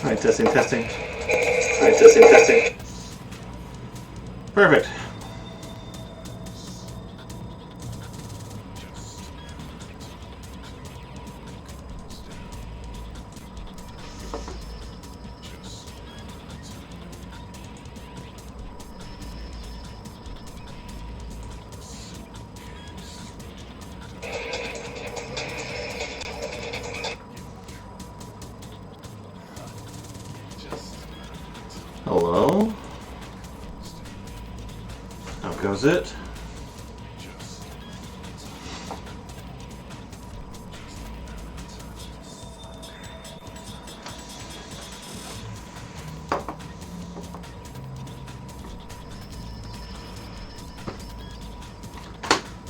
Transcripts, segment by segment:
Alright, testing, testing. Alright, testing, testing. Perfect. Hello? How goes it?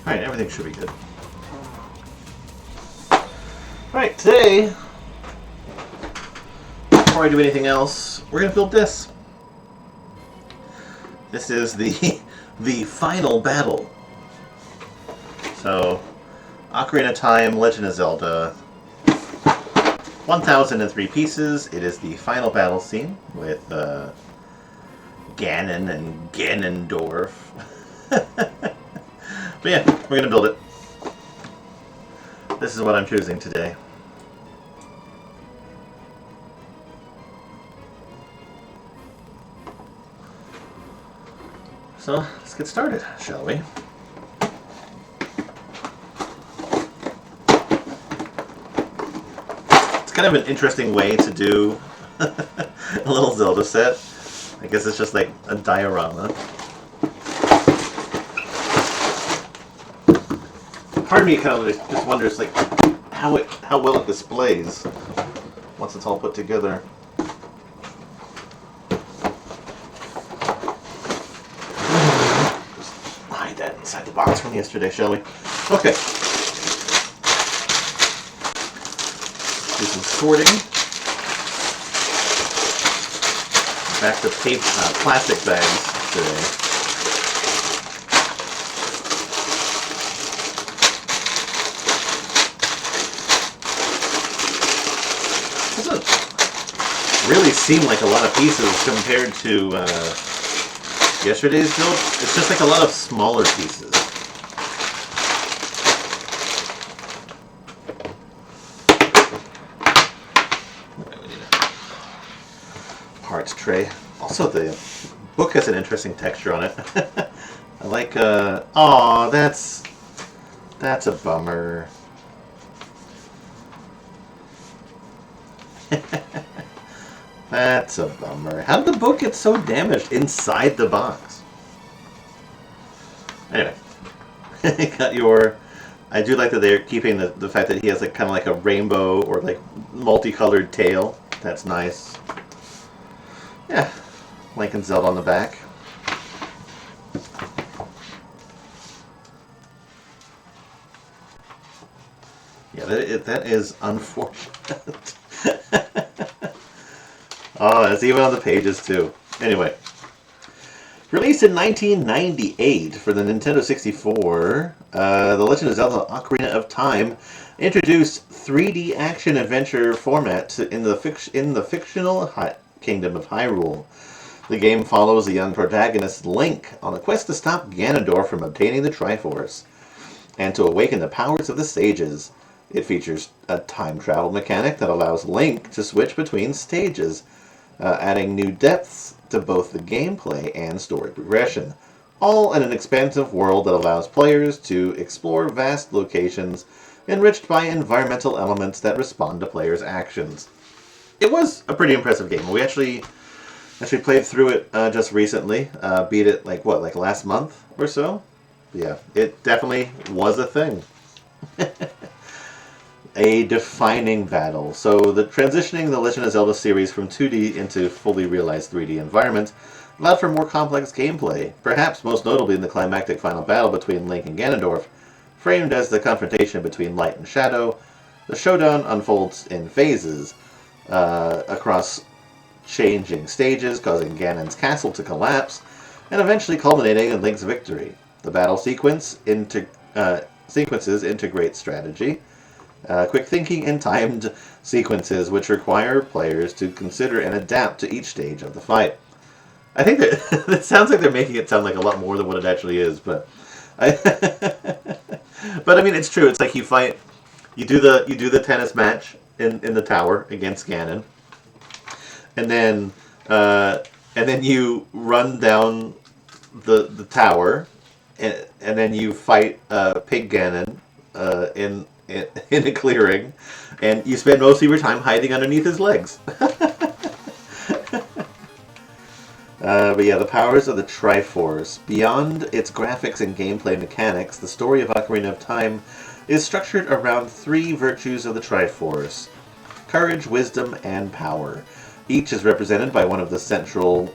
Alright, everything should be good. Alright, today, before I do anything else, we're going to build this. This is the final battle. So, Ocarina of Time, Legend of Zelda, 1003 pieces. It is the final battle scene with Ganon and Ganondorf. But yeah, we're going to build it. This is what I'm choosing today. So, let's get started, shall we? It's kind of an interesting way to do a little Zelda set. I guess it's just like a diorama. Part of me kind of just wonders like how well it displays once it's all put together. Inside the box from yesterday, shall we? Okay. Do some sorting. Back to paper, plastic bags today. Doesn't really seem like a lot of pieces compared to yesterday's build. It's just like a lot of smaller pieces. Okay, we need a parts tray. Also, the book has an interesting texture on it. I like. Aw, that's a bummer. That's a bummer. How did the book get so damaged inside the box? Anyway, got your. I do like that they're keeping the fact that he has like kind of like a rainbow or like multicolored tail. That's nice. Yeah, Link and Zelda on the back. Yeah, that is unfortunate. Oh, it's even on the pages too. Anyway. Released in 1998 for the Nintendo 64, The Legend of Zelda Ocarina of Time introduced 3D action-adventure format in the fictional kingdom of Hyrule. The game follows the young protagonist Link on a quest to stop Ganondorf from obtaining the Triforce and to awaken the powers of the sages. It features a time travel mechanic that allows Link to switch between stages, adding new depths to both the gameplay and story progression, all in an expansive world that allows players to explore vast locations enriched by environmental elements that respond to players' actions. It was a pretty impressive game. We actually played through it just recently, beat it like last month or so. Yeah, it definitely was a thing. A defining battle. So the transitioning the Legend of Zelda series from 2D into fully realized 3D environments allowed for more complex gameplay, perhaps most notably in the climactic final battle between Link and Ganondorf. Framed as the confrontation between light and shadow, the showdown unfolds in phases across changing stages, causing Ganon's castle to collapse, and eventually culminating in Link's victory. The battle sequences integrate strategy, Quick thinking and timed sequences which require players to consider and adapt to each stage of the fight. I think that it sounds like they're making it sound like a lot more than what it actually is, but but I mean it's true. It's like you fight, you do the tennis match in the tower against Ganon, and then you run down the tower, and then you fight Pig Ganon in a clearing, and you spend most of your time hiding underneath his legs. But yeah, the powers of the Triforce. Beyond its graphics and gameplay mechanics, the story of Ocarina of Time is structured around three virtues of the Triforce: courage, wisdom, and power. Each is represented by one of the central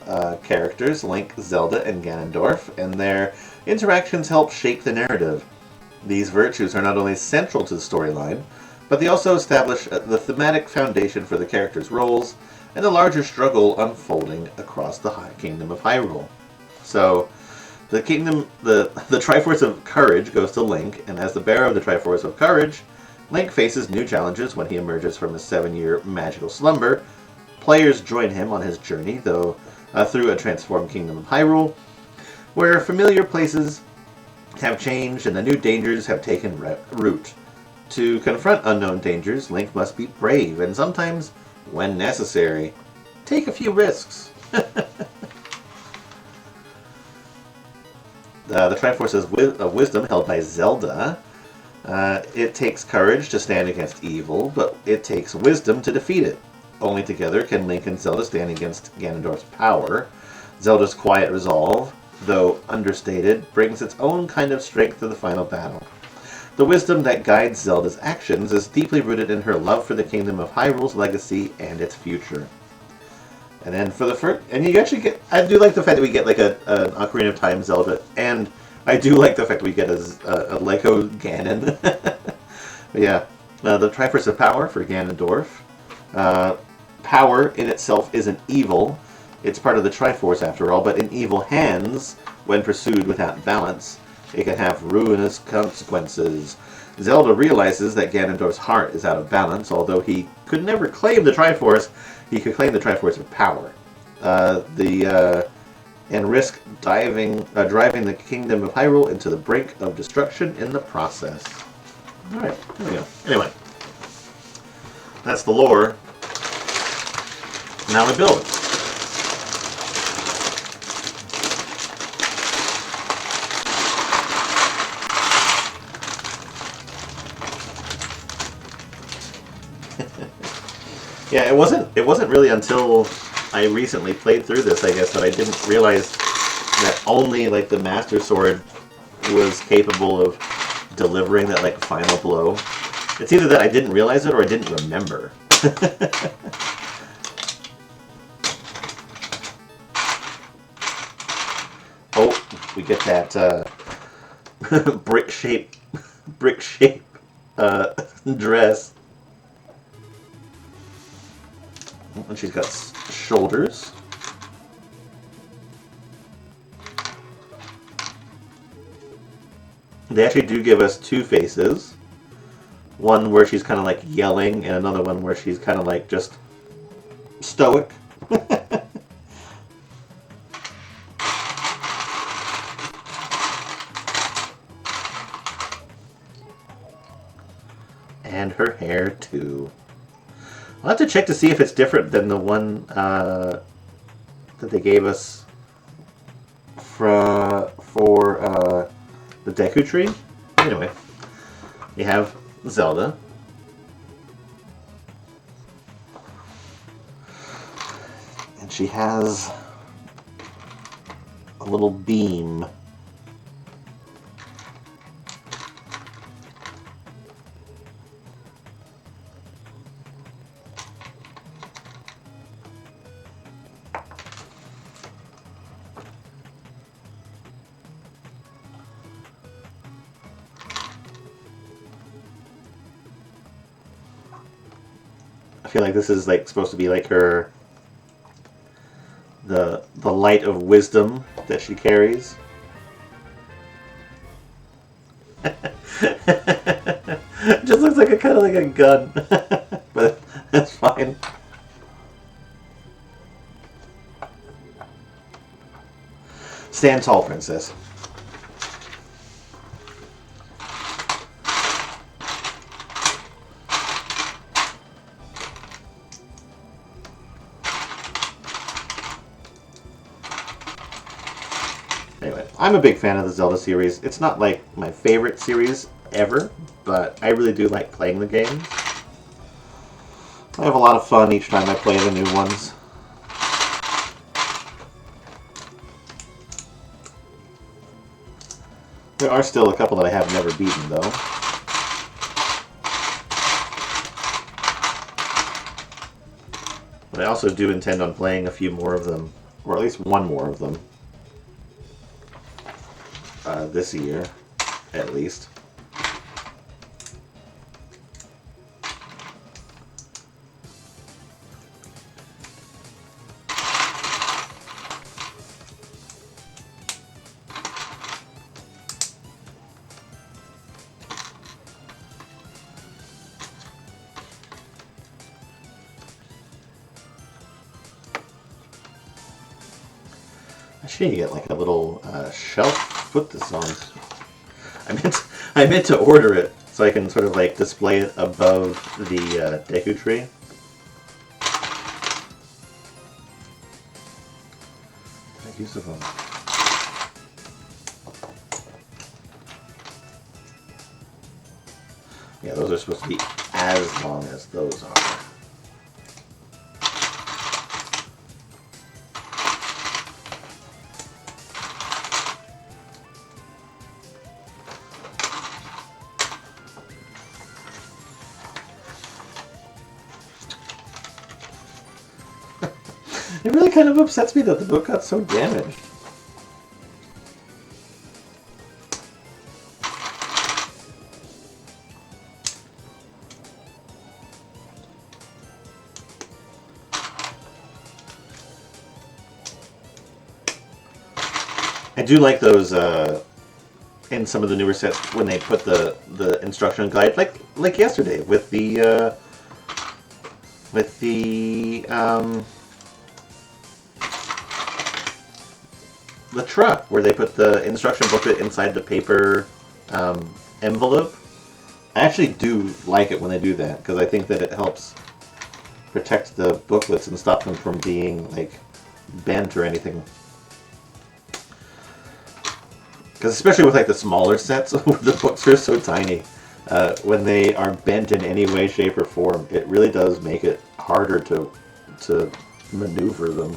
characters, Link, Zelda, and Ganondorf, and their interactions help shape the narrative. These virtues are not only central to the storyline, but they also establish the thematic foundation for the characters' roles and the larger struggle unfolding across the Kingdom of Hyrule. So, the Triforce of Courage goes to Link, and as the bearer of the Triforce of Courage, Link faces new challenges when he emerges from his 7-year magical slumber. Players join him on his journey, though through a transformed Kingdom of Hyrule, where familiar places have changed and the new dangers have taken root. To confront unknown dangers, Link must be brave and sometimes, when necessary, take a few risks. The Triforce of Wisdom held by Zelda. It takes courage to stand against evil, but it takes wisdom to defeat it. Only together can Link and Zelda stand against Ganondorf's power. Zelda's quiet resolve, though understated, brings its own kind of strength to the final battle. The wisdom that guides Zelda's actions is deeply rooted in her love for the Kingdom of Hyrule's legacy and its future. And then for the first, and you actually get, I do like the fact that we get like an Ocarina of Time Zelda, and I do like the fact that we get a Lego Ganon. But yeah, the Triforce of Power for Ganondorf. Power in itself isn't evil. It's part of the Triforce after all, but in evil hands, when pursued without balance, it can have ruinous consequences. Zelda realizes that Ganondorf's heart is out of balance. Although he could never claim the Triforce, he could claim the Triforce of Power. And risk driving the Kingdom of Hyrule into the brink of destruction in the process. Alright, there we go. Anyway, that's the lore. Now we build it. Yeah, it wasn't really until I recently played through this, I guess, that I didn't realize that only like the Master Sword was capable of delivering that like final blow. It's either that I didn't realize it or I didn't remember. Oh, we get that brick shape dress. And she's got shoulders. They actually do give us two faces. One where she's kind of like yelling, and another one where she's kind of like just stoic. And her hair too. I'll have to check to see if it's different than the one that they gave us for the Deku Tree. Anyway, you have Zelda. And she has a little beam. I feel like this is like supposed to be like her the light of wisdom that she carries. It just looks like a kind of like a gun, but that's fine. Stand tall, princess. Anyway, I'm a big fan of the Zelda series. It's not like my favorite series ever, but I really do like playing the games. I have a lot of fun each time I play the new ones. There are still a couple that I have never beaten, though. But I also do intend on playing a few more of them, or at least one more of them, this year, at least. I should get like a little shelf to put this on. I meant to order it so I can sort of like display it above the Deku tree. Make use of them. Yeah, those are supposed to be as long as those are. It really kind of upsets me that the book got so damaged. I do like those in some of the newer sets when they put the instruction guide, like yesterday with the truck, where they put the instruction booklet inside the paper envelope. I actually do like it when they do that, because I think that it helps protect the booklets and stop them from being like bent or anything. Because especially with like the smaller sets where the books are so tiny, when they are bent in any way, shape, or form, it really does make it harder to maneuver them.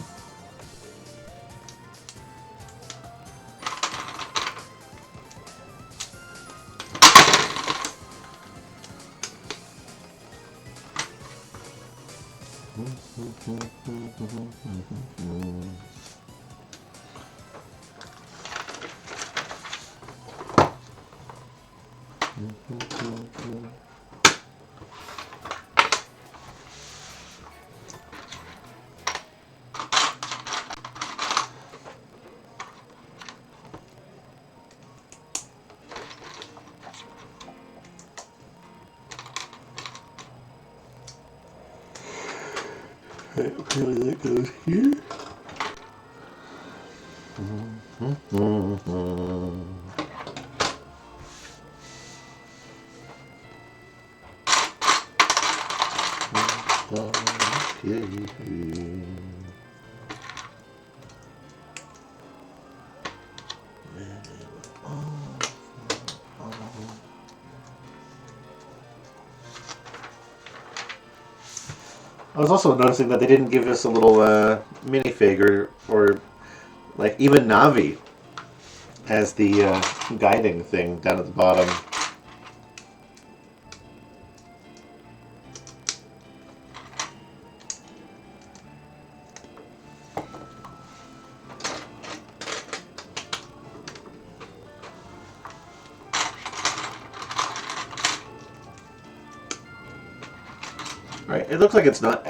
Apparently that goes here. I was also noticing that they didn't give us a little minifig or like even Navi as the guiding thing down at the bottom. Right, it looks like it's not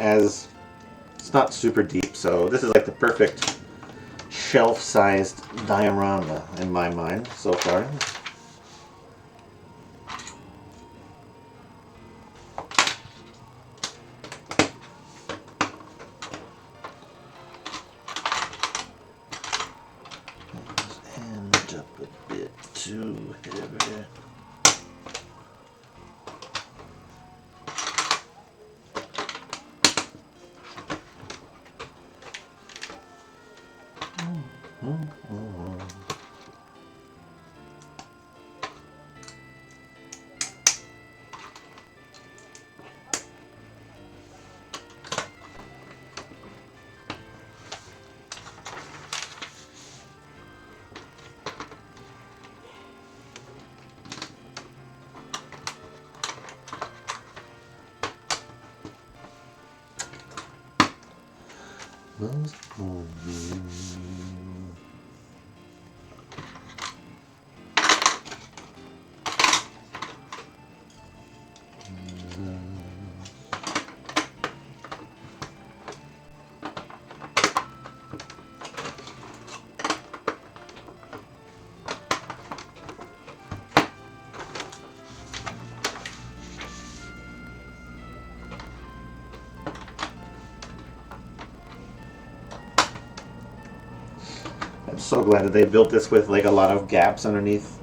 super deep, so this is like the perfect shelf-sized diorama in my mind so far. too heavy. I'm so glad that they built this with like a lot of gaps underneath.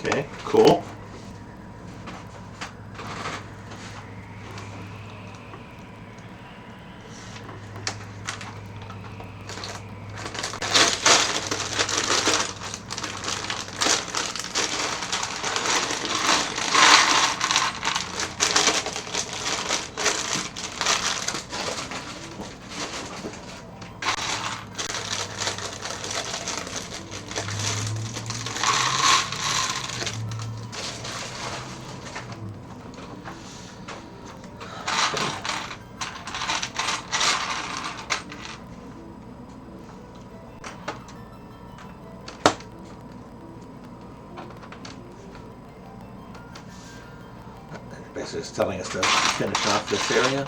Okay, cool. Basically, it's telling us to finish off this area.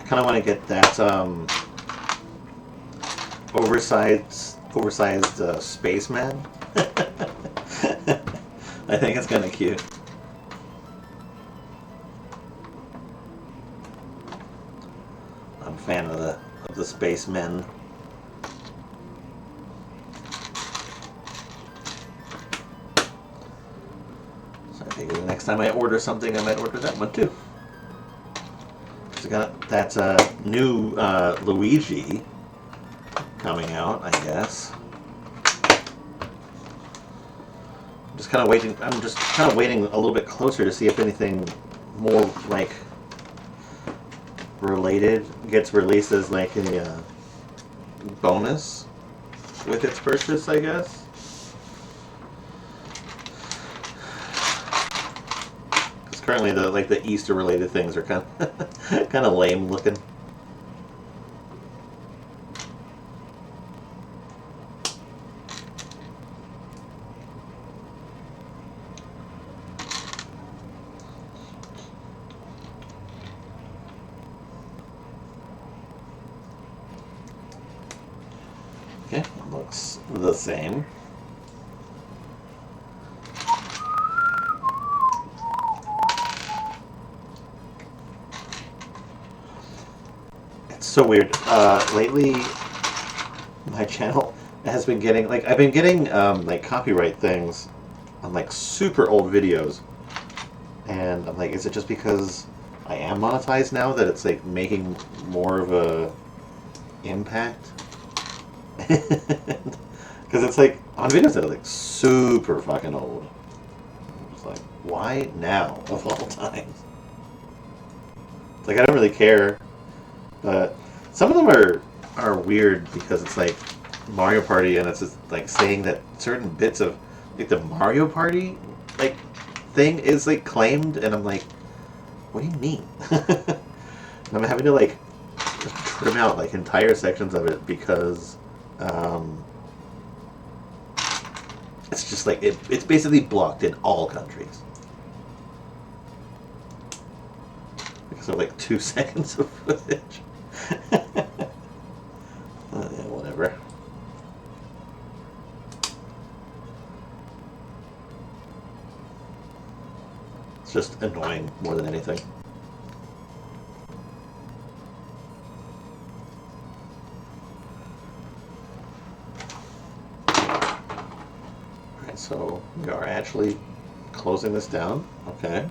I kind of want to get that oversized spaceman. I think it's kind of cute. I'm a fan of the spacemen. So I think the next time I order something, I might order that one too. I got that new Luigi coming out, I guess. I'm just kind of waiting a little bit closer to see if anything more like related gets released as like a bonus with its purchase, I guess. Because currently the Easter related things are kind of lame looking. Okay, looks the same. It's so weird. Lately, my channel has been getting I've been getting like copyright things on like super old videos, and I'm like, is it just because I am monetized now that it's like making more of a impact? Because it's like on videos that are like super fucking old. It's like, why now of all times? It's like I don't really care, but some of them are weird because it's like Mario Party, and it's just like saying that certain bits of like the Mario Party like thing is like claimed, and I'm like, what do you mean? And I'm having to like trim out like entire sections of it because it's just like it's basically blocked in all countries because of like 2 seconds of footage. Yeah, whatever. It's just annoying more than anything. Alright, so we are actually closing this down. Okay.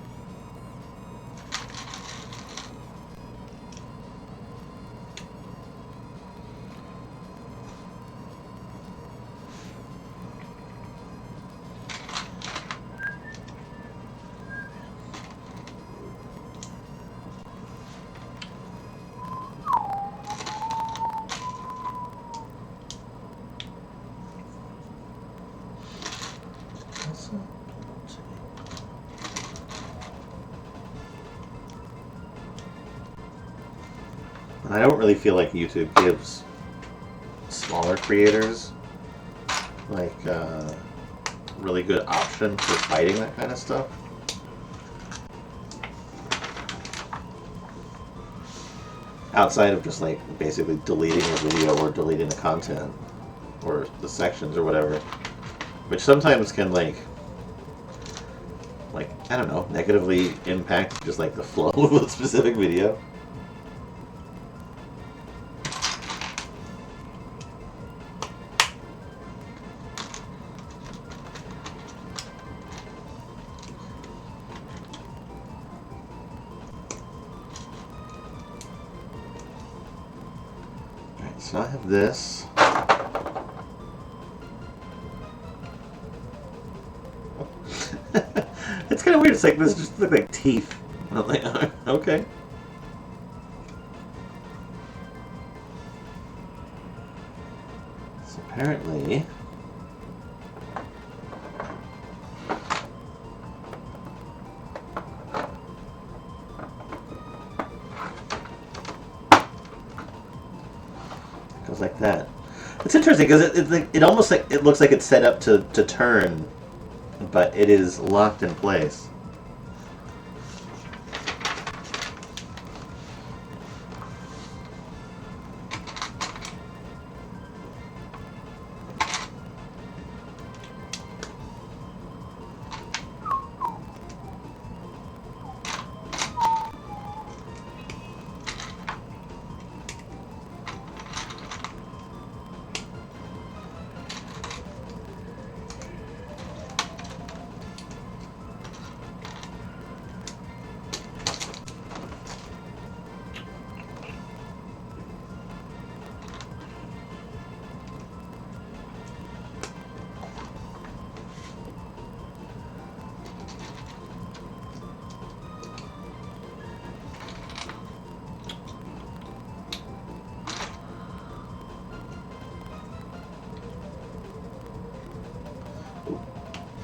I don't really feel like YouTube gives smaller creators like really good option for fighting that kind of stuff. Outside of just like basically deleting a video or deleting the content or the sections or whatever, which sometimes can like I don't know, negatively impact just like the flow of a specific video. Alright, so I have this. It's kind of weird. It's like this just look like teeth. I'm like, okay. So apparently, it goes like that. It's interesting because it almost like it looks like it's set up to turn, but it is locked in place.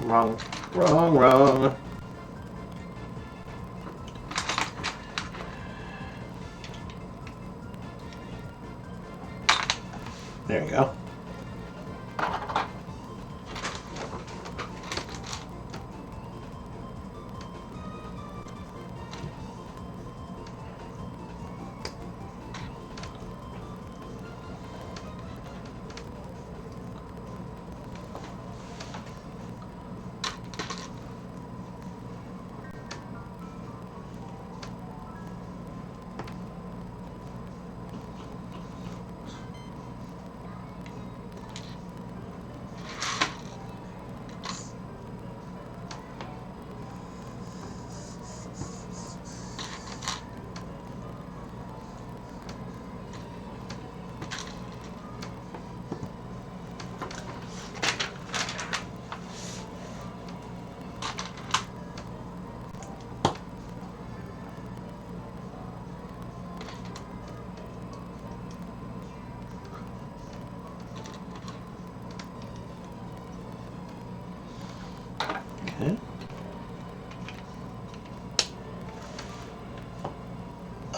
Wrong. Wrong, wrong. There you go.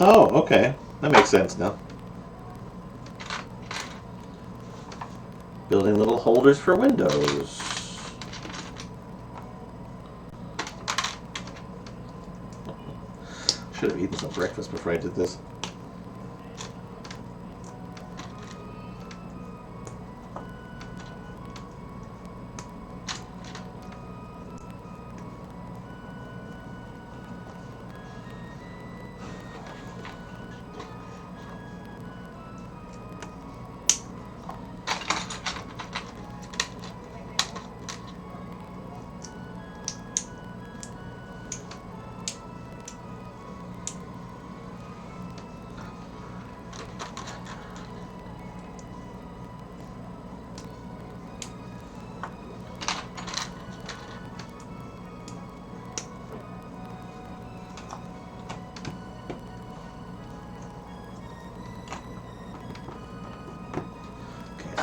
Oh, okay. That makes sense now. Building little holders for windows. Should have eaten some breakfast before I did this.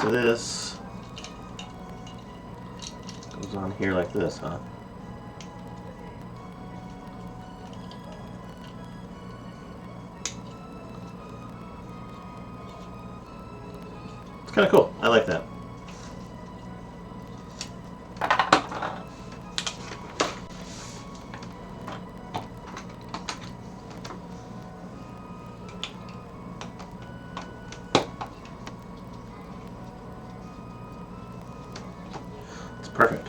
So this goes on here like this, huh? It's kind of cool. I like that. It's perfect.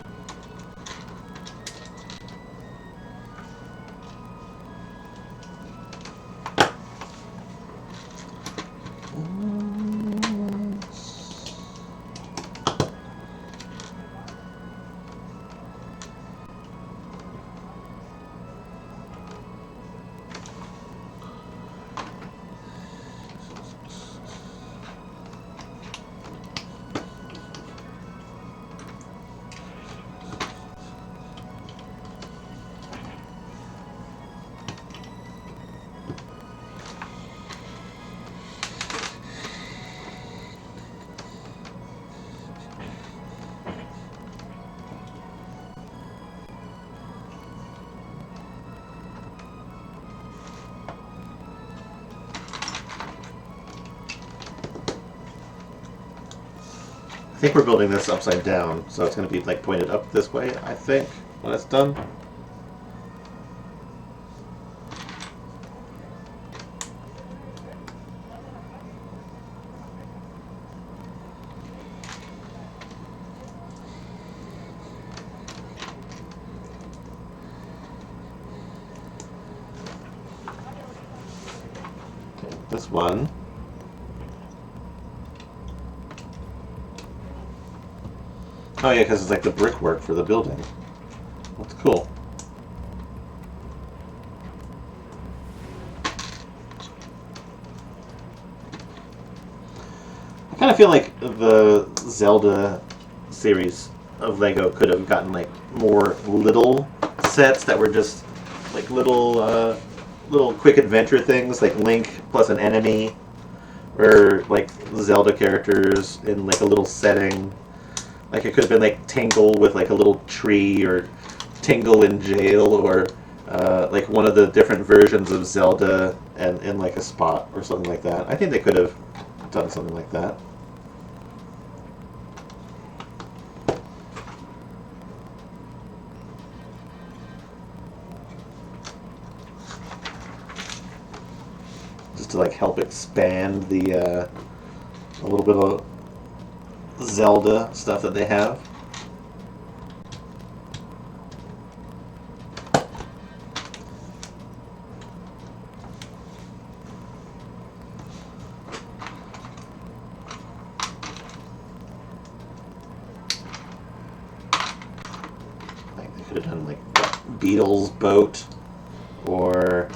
I think we're building this upside down, so it's going to be like pointed up this way, I think, when it's done. Okay, this one. Oh yeah, because it's like the brickwork for the building. That's cool. I kind of feel like the Zelda series of Lego could have gotten like more little sets that were just like little quick adventure things, like Link plus an enemy, or like Zelda characters in like a little setting. Like it could have been like Tingle with like a little tree, or Tingle in jail, or like one of the different versions of Zelda and in like a spot or something like that. I think they could have done something like that. Just to like help expand the a little bit of Zelda stuff that they have. Like they could have done like Beetle's boat, or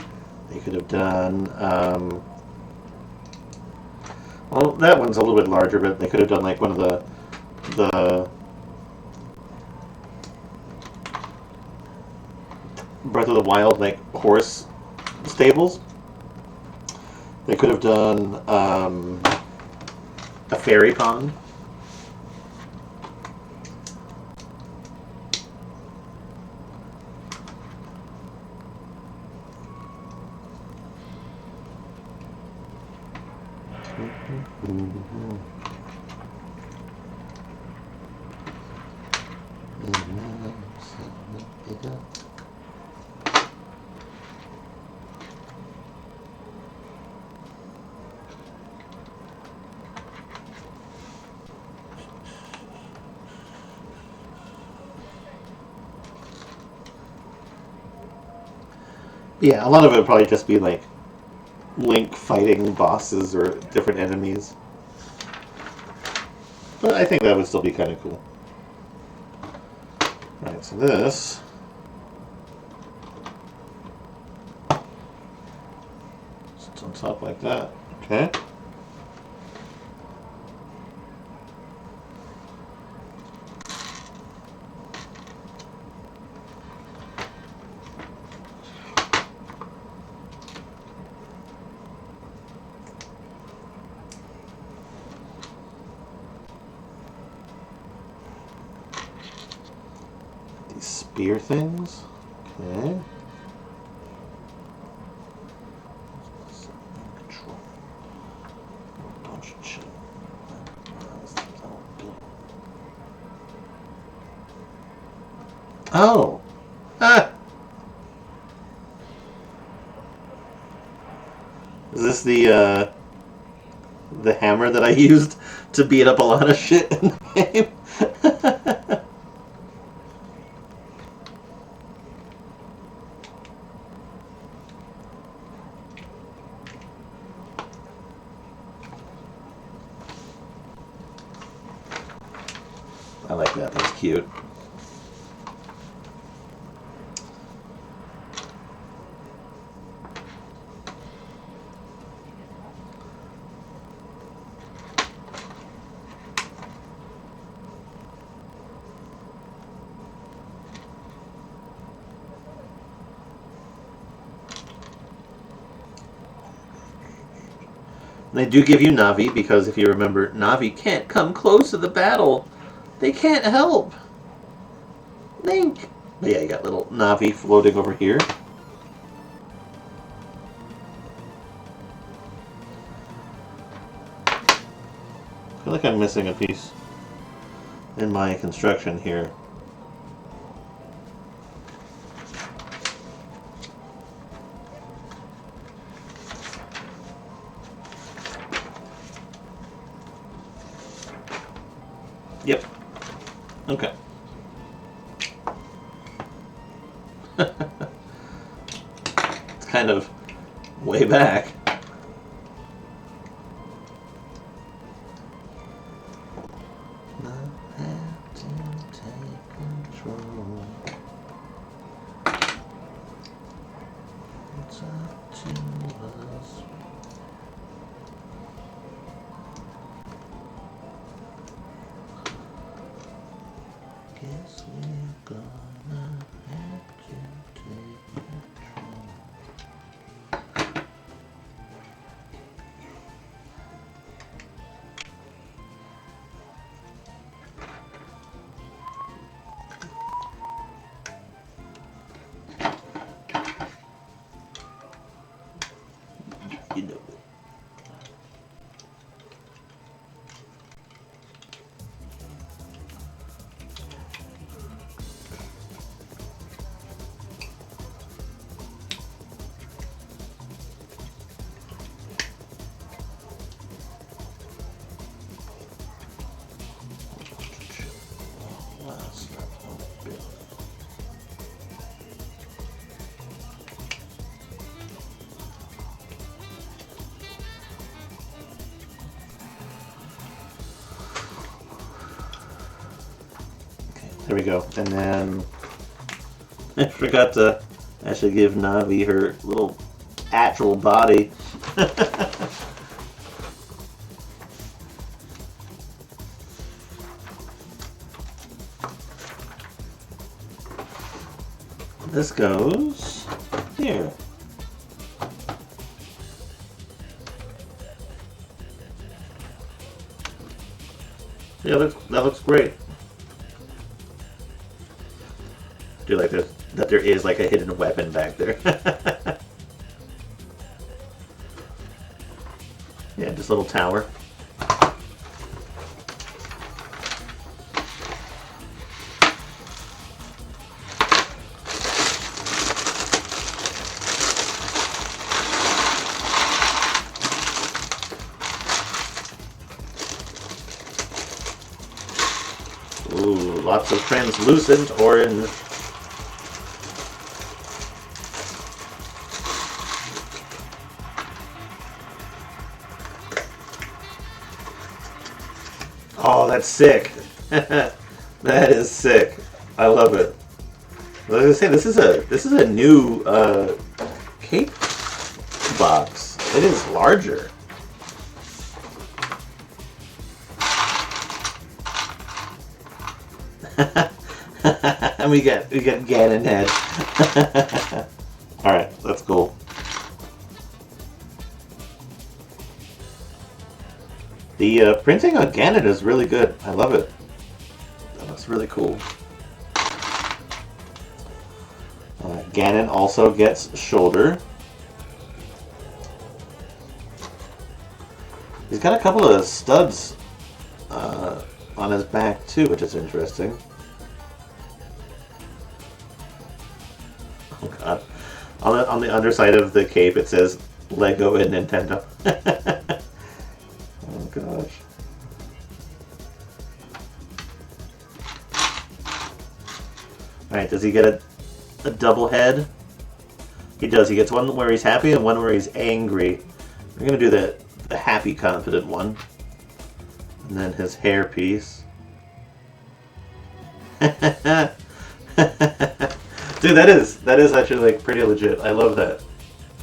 they could have done well, that one's a little bit larger, but they could have done like one of the Breath of the Wild like horse stables. They could have done a fairy pond. Yeah, a lot of it would probably just be like Link fighting bosses or different enemies. But I think that would still be kind of cool. Alright, so this... It's on top like that. Okay. Spear things. Okay. Control. Bunch of shit. Oh. Ah. Is this the hammer that I used to beat up a lot of shit in the game? I like that. That's cute. And they do give you Navi because if you remember, Navi can't come close to the battle. They can't help. Link. But yeah, you got little Navi floating over here. I feel like I'm missing a piece in my construction here. Yep. Okay. It's kind of way back. You know it. There we go. And then I forgot to actually give Navi her little actual body. This goes here. Yeah, that looks great. Do like this, that there is like a hidden weapon back there. Yeah, just a little tower. Ooh, lots of translucent orange. Oh, that's sick. That is sick. I love it. I was gonna say this is a new cape box. It is larger. And we got Ganon head. All right, that's cool. The printing on Ganon is really good. I love it. That looks really cool. Ganon also gets shoulder. He's got a couple of studs on his back too, which is interesting. Oh god. On the underside of the cape it says Lego and Nintendo. Oh gosh. Alright, does he get a double head? He does. He gets one where he's happy and one where he's angry. We're going to do the happy, confident one. And then his hair piece. Dude, that is actually like pretty legit. I love that.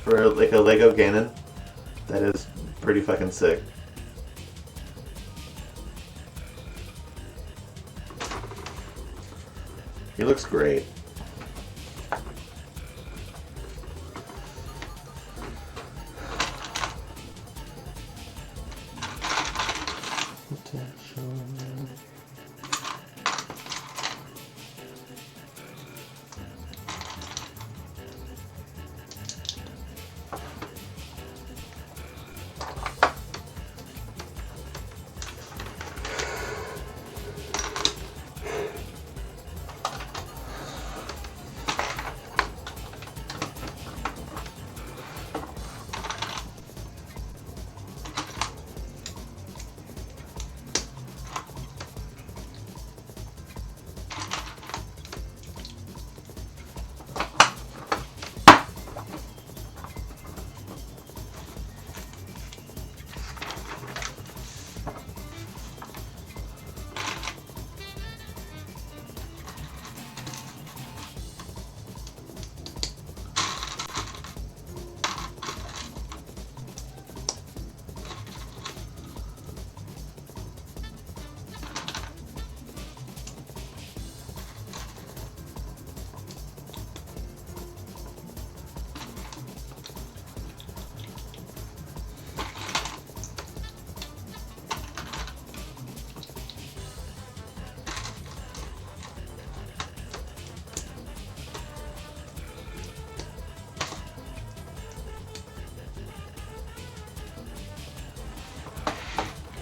For like a Lego Ganon, that is pretty fucking sick. He looks great.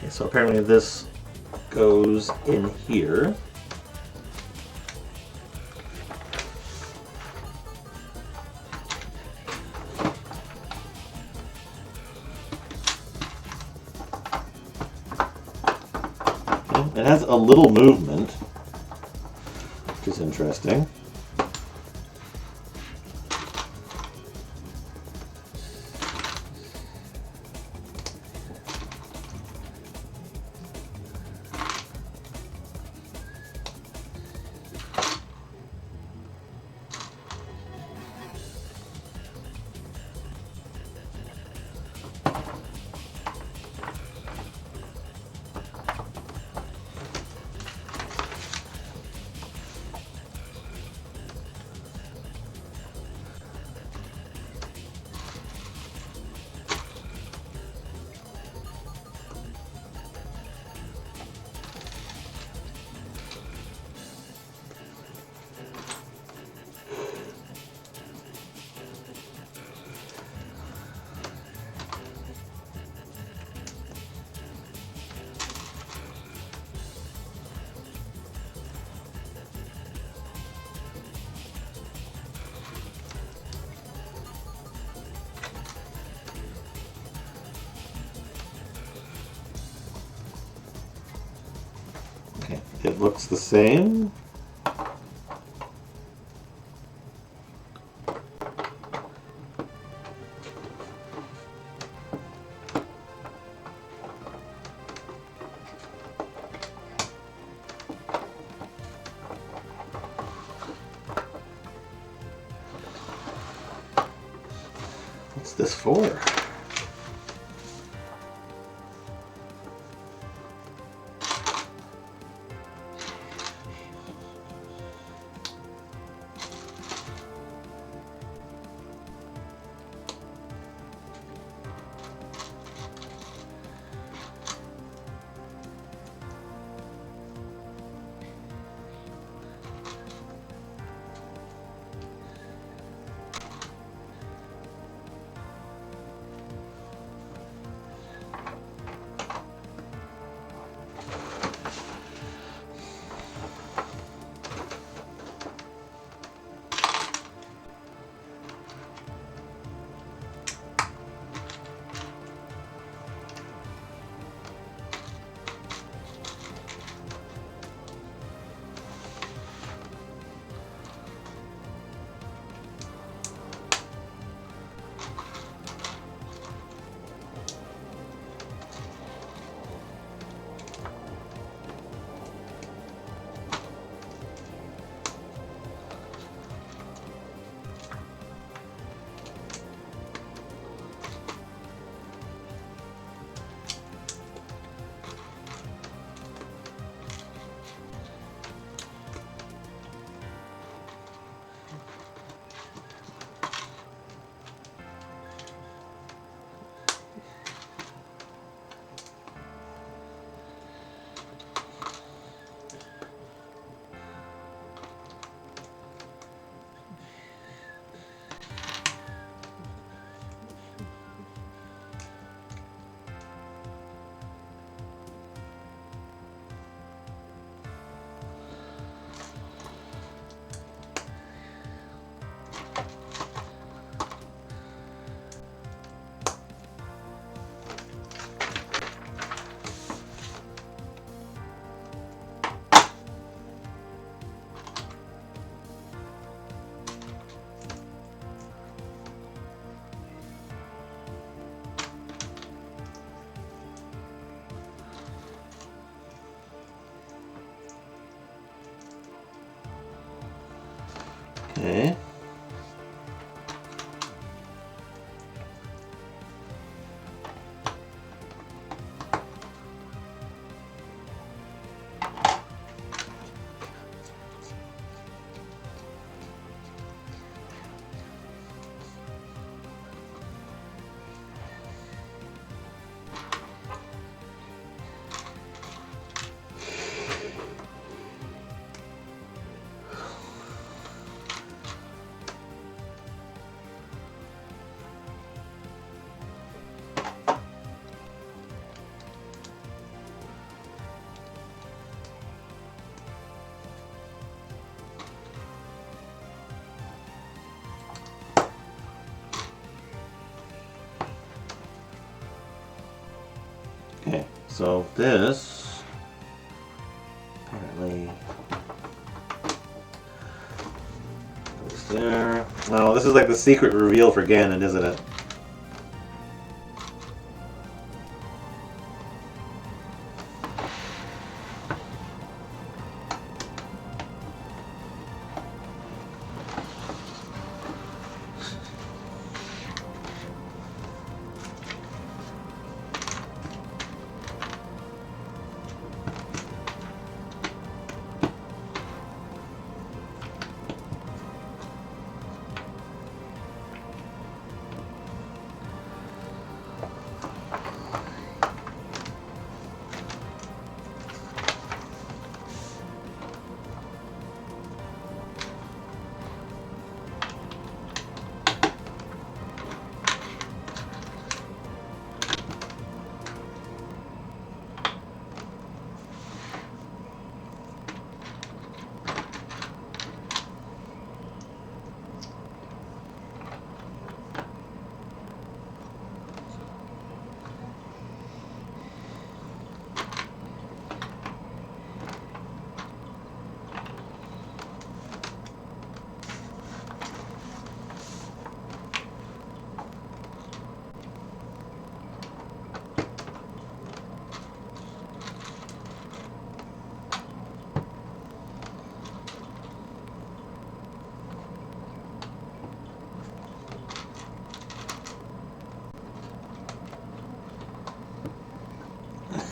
So apparently this goes in here. It has a little movement, which is interesting. Okay. It looks the same. What's this for? Okay. Okay, so this apparently goes there. Oh, this is like the secret reveal for Ganon, isn't it?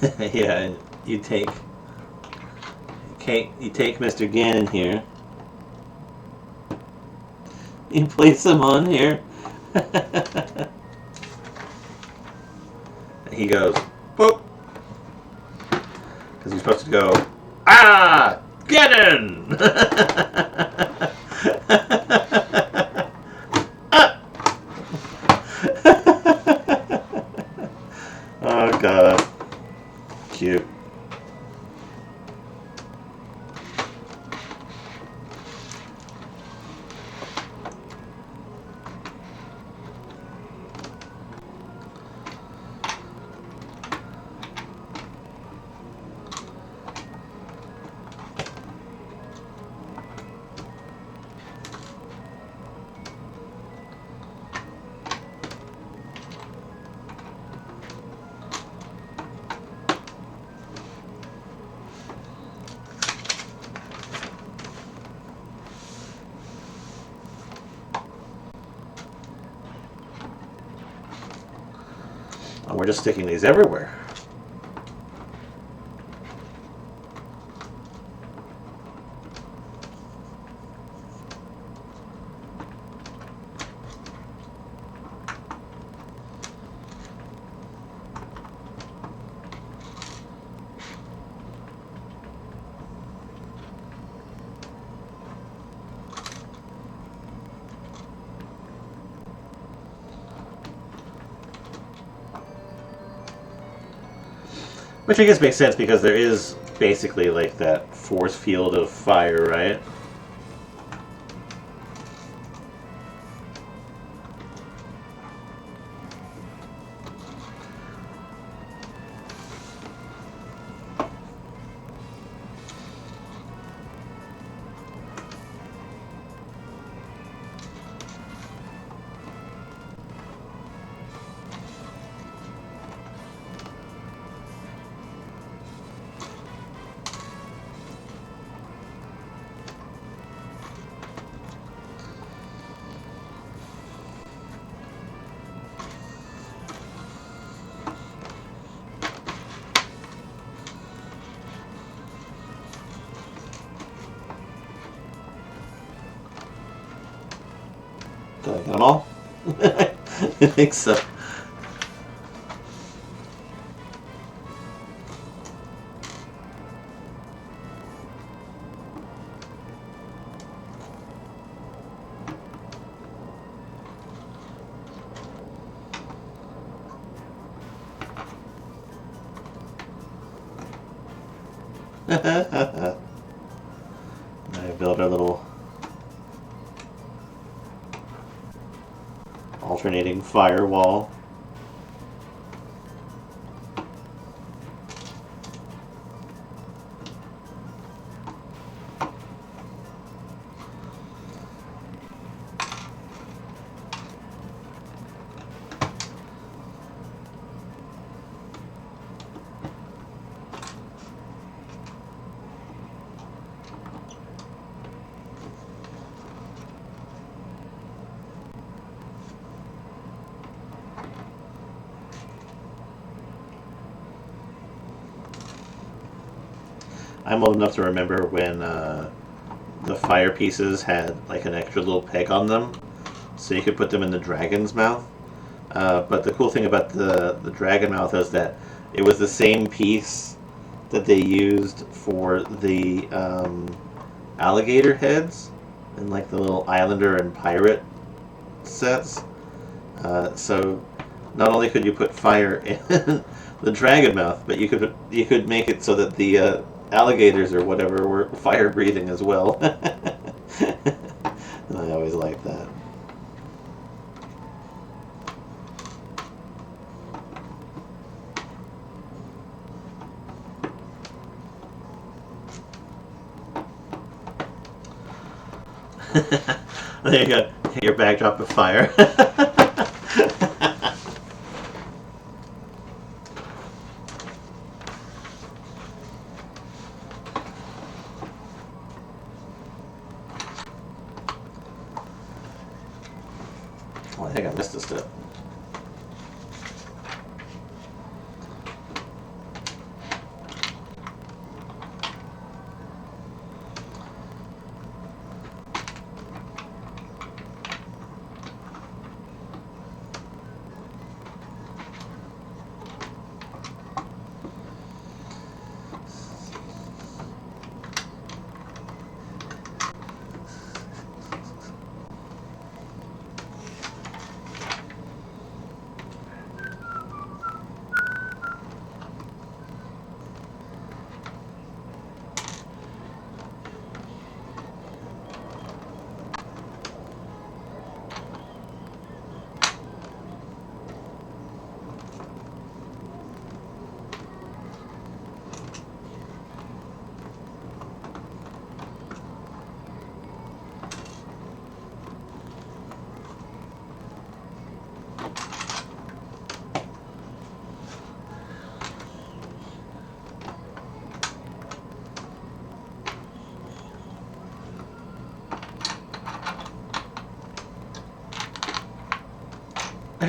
Yeah, you take Mr. Ganon here. You place him on here. He goes, boop. Because you're supposed to go, ah, Ganon! Ah! Oh, God. Cute. Oh, we're just sticking these everywhere. Which I guess makes sense because there is basically like that force field of fire, right? Did I get them all? I think so. I built our little alternating firewall. I'm old enough to remember when the fire pieces had like an extra little peg on them, so you could put them in the dragon's mouth. But the cool thing about the dragon mouth is that it was the same piece that they used for the alligator heads in like the little Islander and pirate sets. So not only could you put fire in the dragon mouth, but you could make it so that the alligators or whatever were fire breathing as well. And I always liked that. There you go. Your backdrop of fire. Oh, I think I missed a step.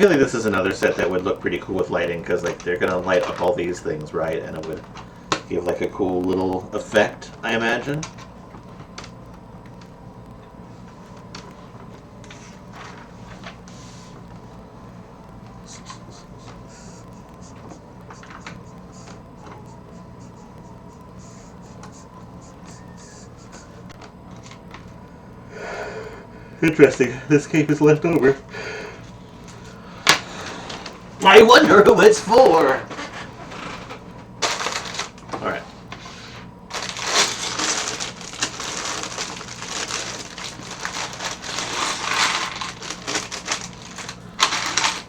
feel like this is another set that would look pretty cool with lighting, because like they're gonna light up all these things, right? And it would give like a cool little effect, I imagine. Interesting. This cape is left over. I wonder who it's for. All right.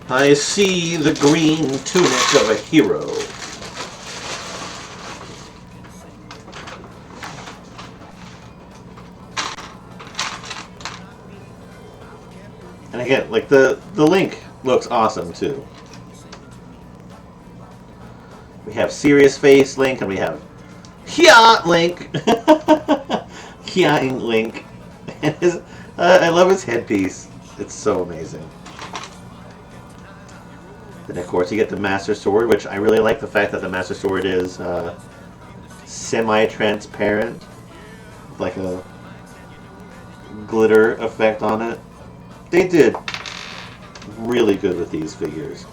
I see the green tunic of a hero. And again, like the Link looks awesome too. We have serious face Link, and we have Hya Link. Hya Link. And I love his headpiece. It's so amazing. Then of course you get the Master Sword, which I really like the fact that the Master Sword is semi-transparent, like a glitter effect on it. They did really good with these figures.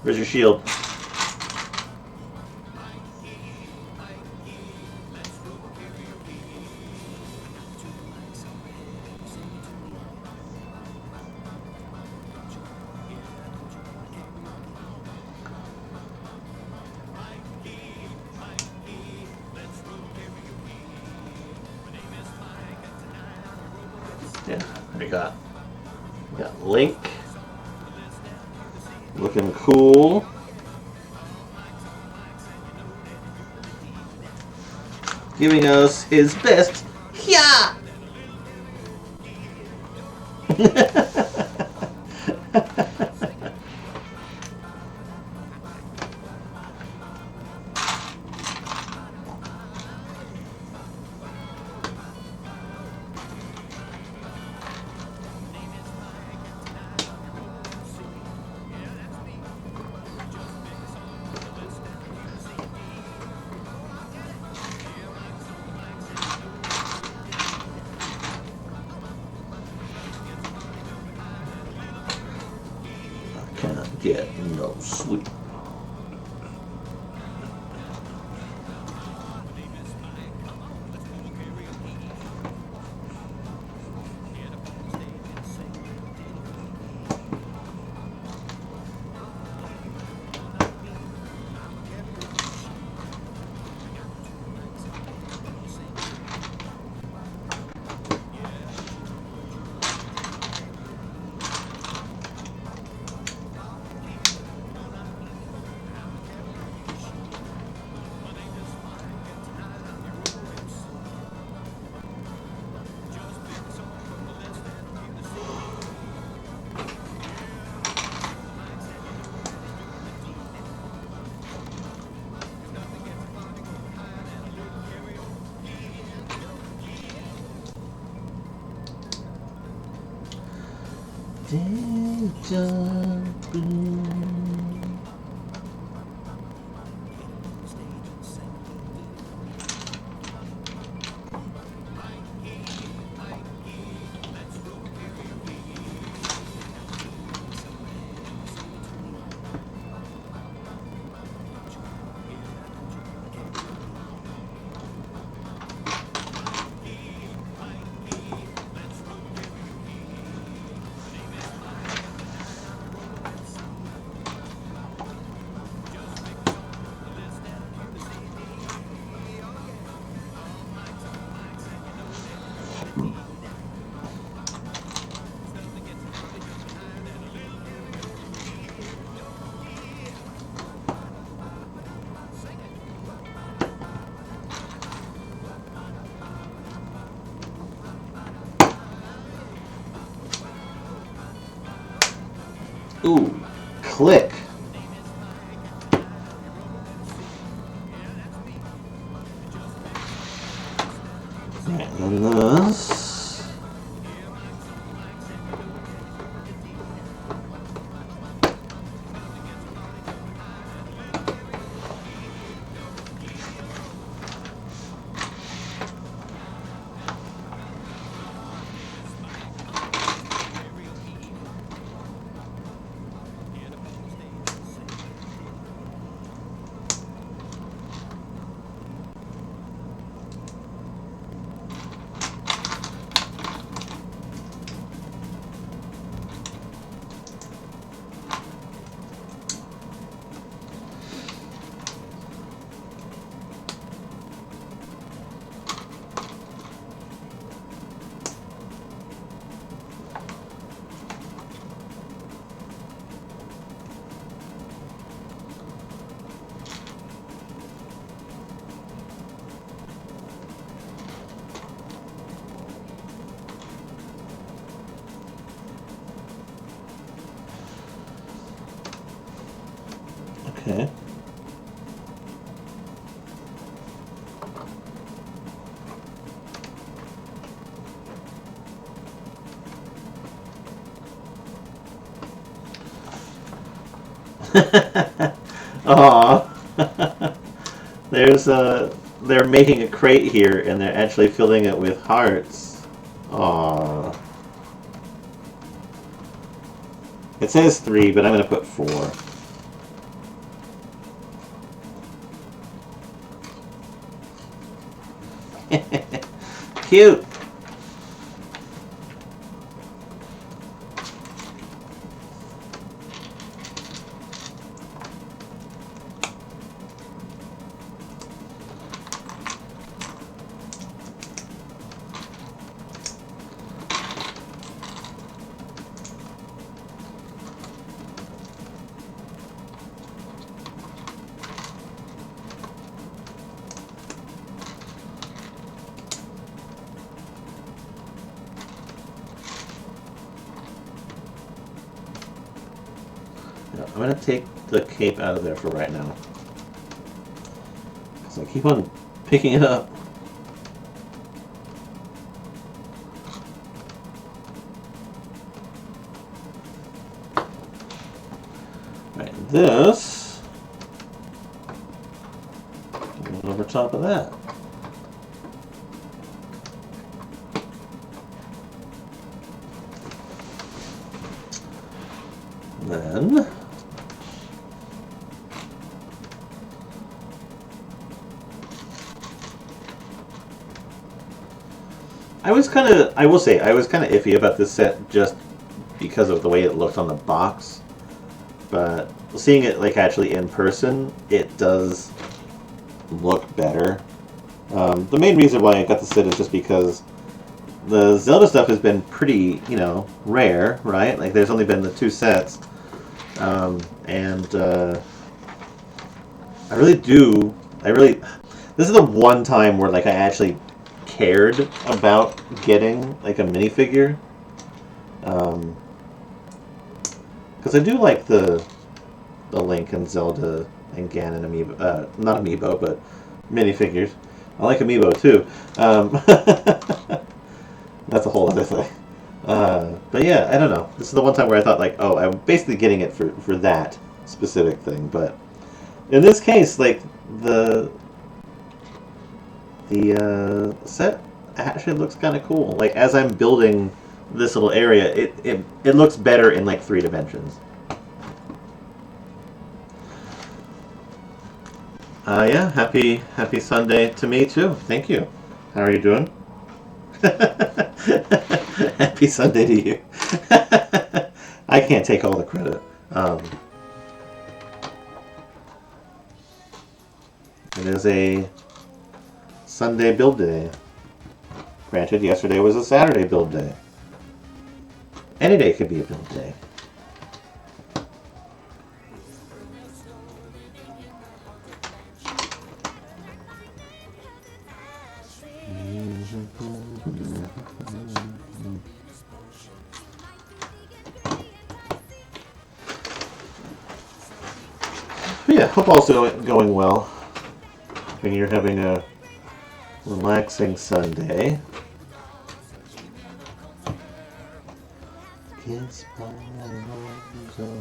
Where's your shield? Yeah, we got Link looking cool. Giving us his best. Yeah. Can't get no sleep. Ooh, click. Right, and this. Okay. Aw. There's they're making a crate here and they're actually filling it with hearts. Aw. It says 3, but I'm gonna put 4. Cute. I'm gonna take the cape out of there for right now. So I keep on picking it up. Right, this goes over top of that. Then I will say, I was kind of iffy about this set just because of the way it looked on the box. But seeing it like actually in person, it does look better. The main reason why I got the set is just because the Zelda stuff has been pretty, rare, right? Like there's only been the 2 sets. This is the one time where like I actually cared about getting like a minifigure, because I do like the Link and Zelda and Ganon amiibo, not amiibo, but minifigures. I like amiibo too. That's a whole other thing. But yeah, I don't know. This is the one time where I thought like, oh, I'm basically getting it for that specific thing. But in this case, like the set actually looks kind of cool. Like as I'm building this little area, it looks better in like 3 dimensions. Yeah, happy Sunday to me too. Thank you. How are you doing? Happy Sunday to you. I can't take all the credit. It is a Sunday build day. Granted, yesterday was a Saturday build day. Any day could be a build day. But yeah, hope all's going well. When you're having a Relaxing Sunday. Kiss my arms away.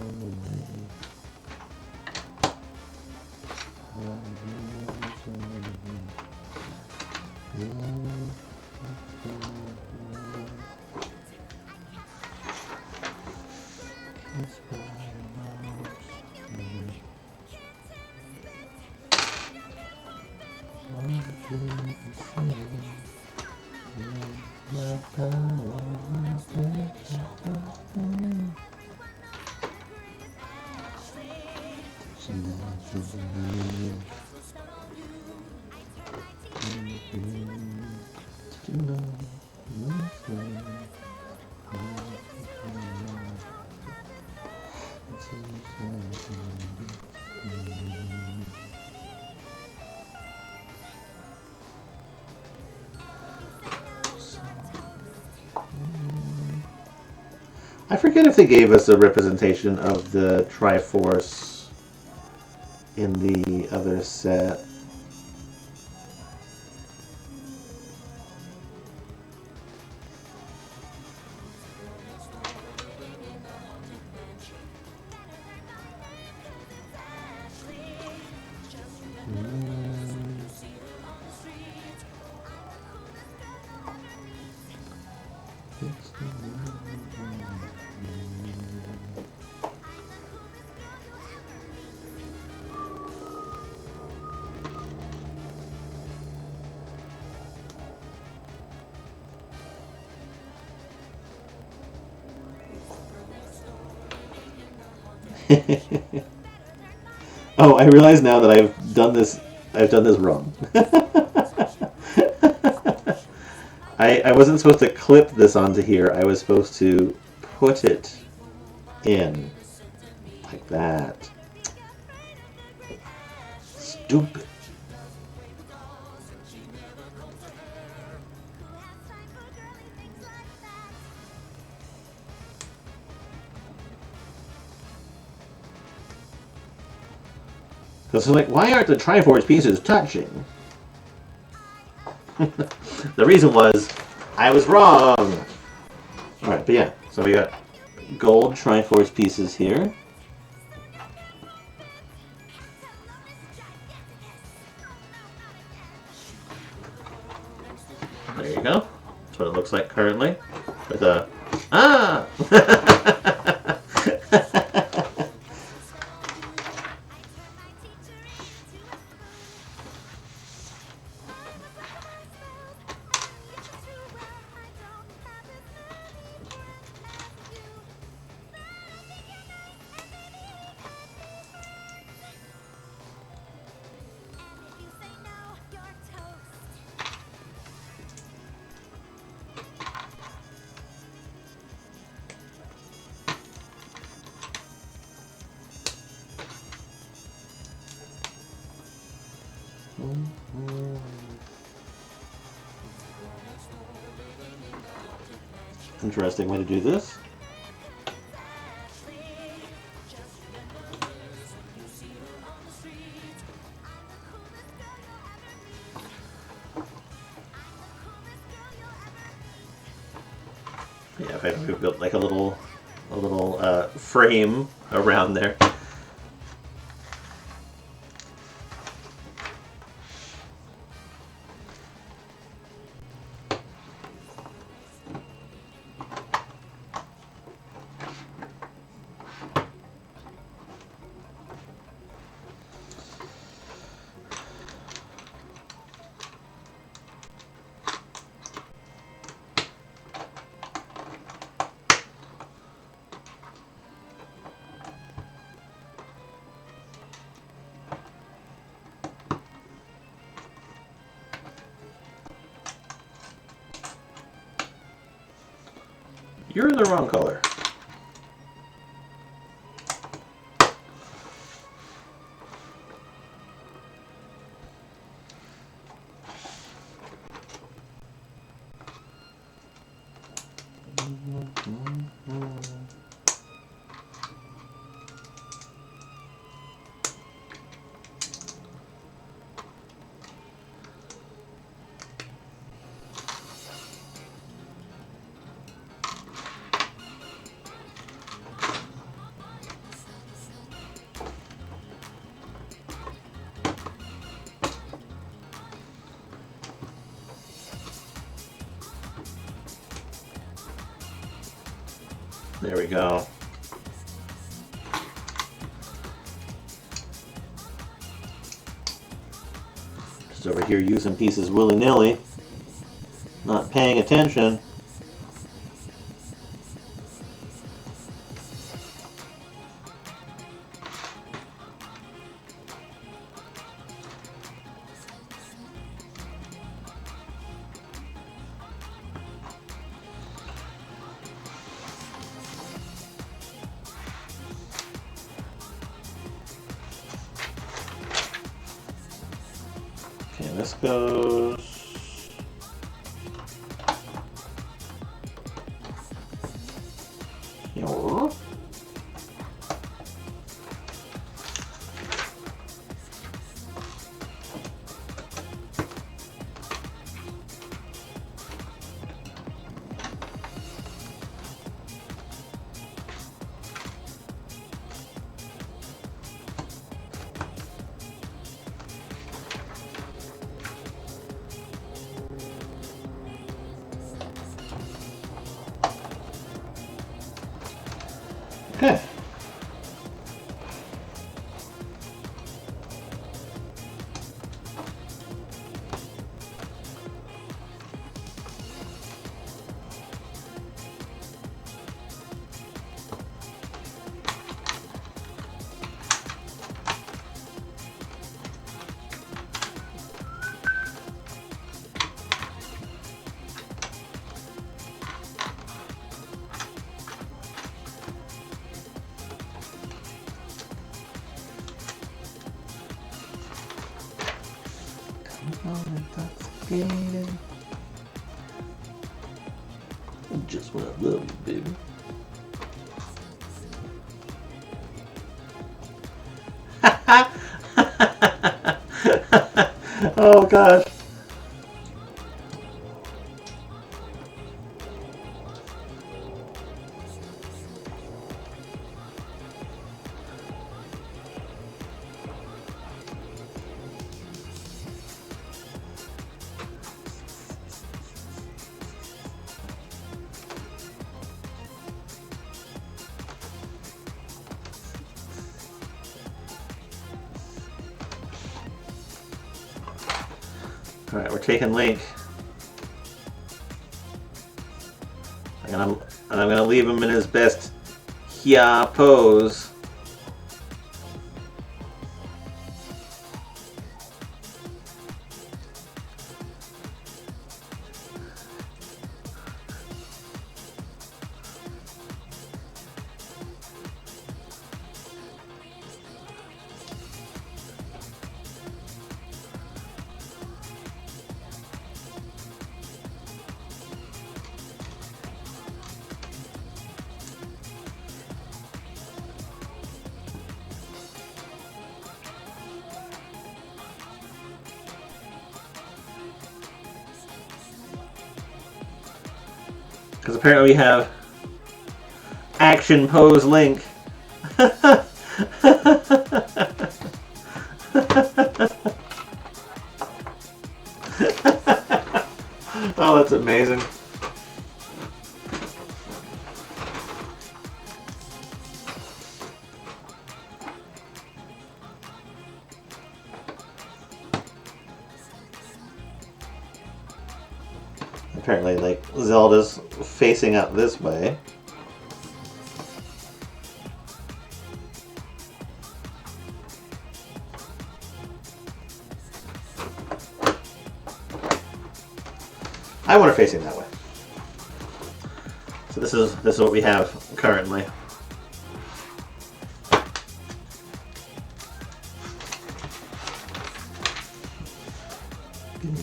I forget if they gave us a representation of the Triforce in the other set. Oh, I realize now that I've done this. I've done this wrong. I wasn't supposed to clip this onto here. I was supposed to put it in like that. Stupid. Because it's like, why aren't the Triforce pieces touching? The reason was, I was wrong. Alright, but yeah, so we got gold Triforce pieces here. There you go. That's what it looks like currently. With a... Ah! Interesting way to do this. Yeah, if I built like a little frame around there. You're in the wrong color. There we go. Just over here using pieces willy-nilly, not paying attention. Okay, this goes. Here. Okay. Intoxicated. Just what I love you, baby. Oh gosh. All right, we're taking Link, and I'm gonna leave him in his best Hya pose. Because apparently we have action pose Link. Oh, that's amazing. Apparently, like, Zelda's facing out this way. I want her facing that way. So this is what we have currently.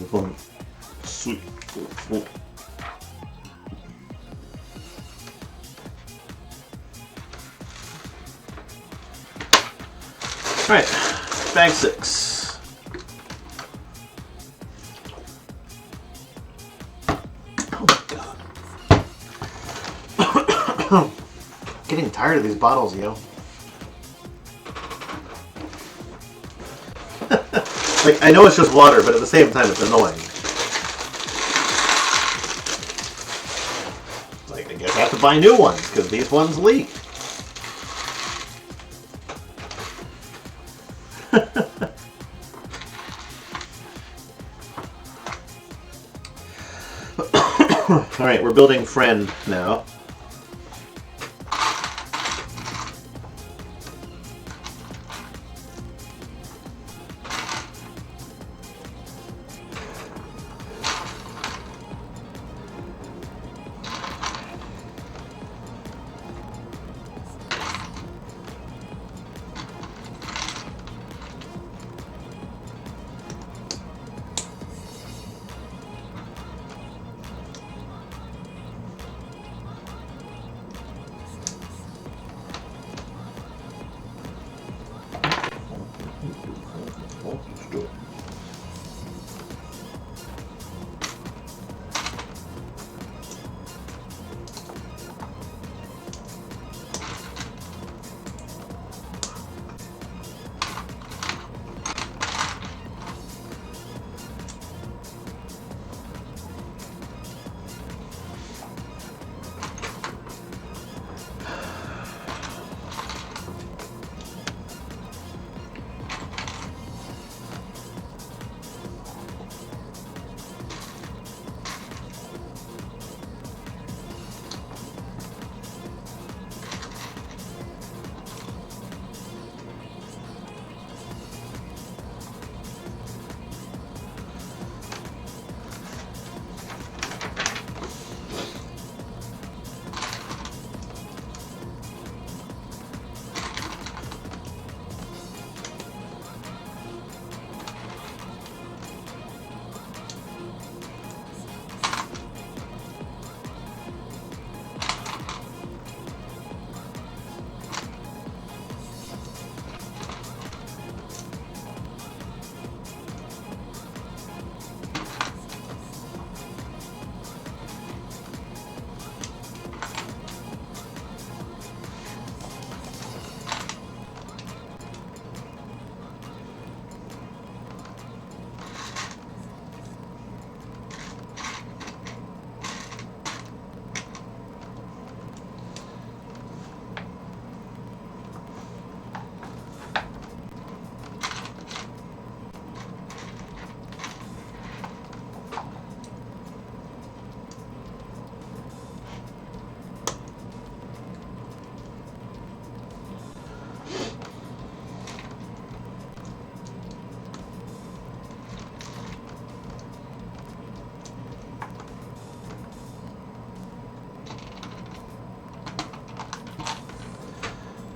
One sweet. Alright, bag 6. Oh my god. Getting tired of these bottles, yo. Like, I know it's just water, but at the same time it's annoying. Like, I guess I have to buy new ones because these ones leak. Alright, we're building friend now.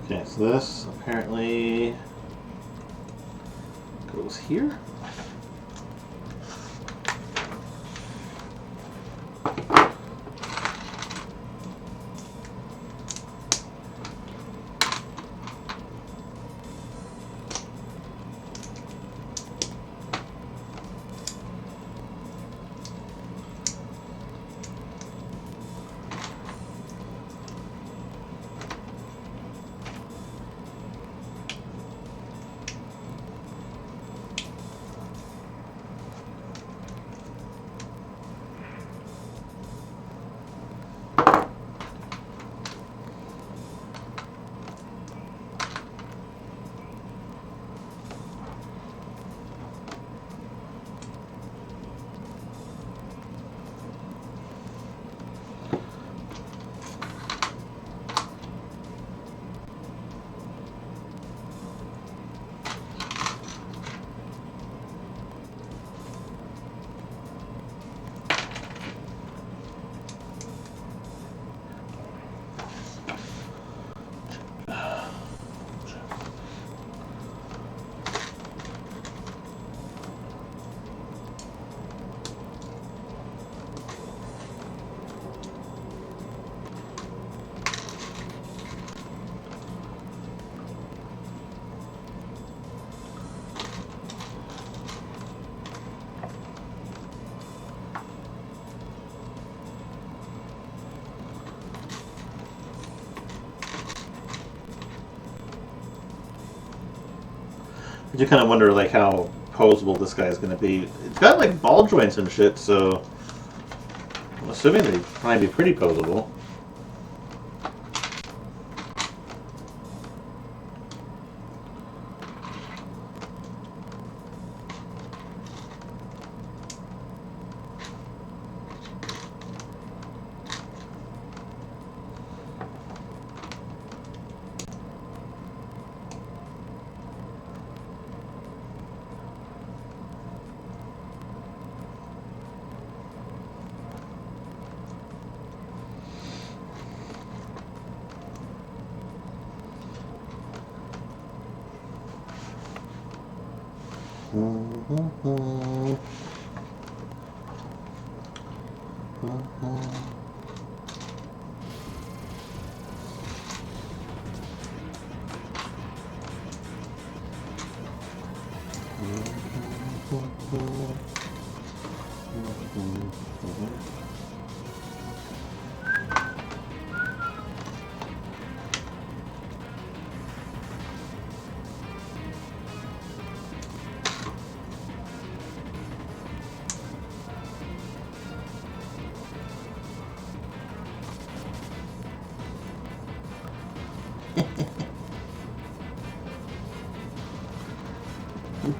Okay, so this apparently goes here. I do kind of wonder like how posable this guy is going to be. It's got like ball joints and shit, so I'm assuming they'd probably be pretty posable.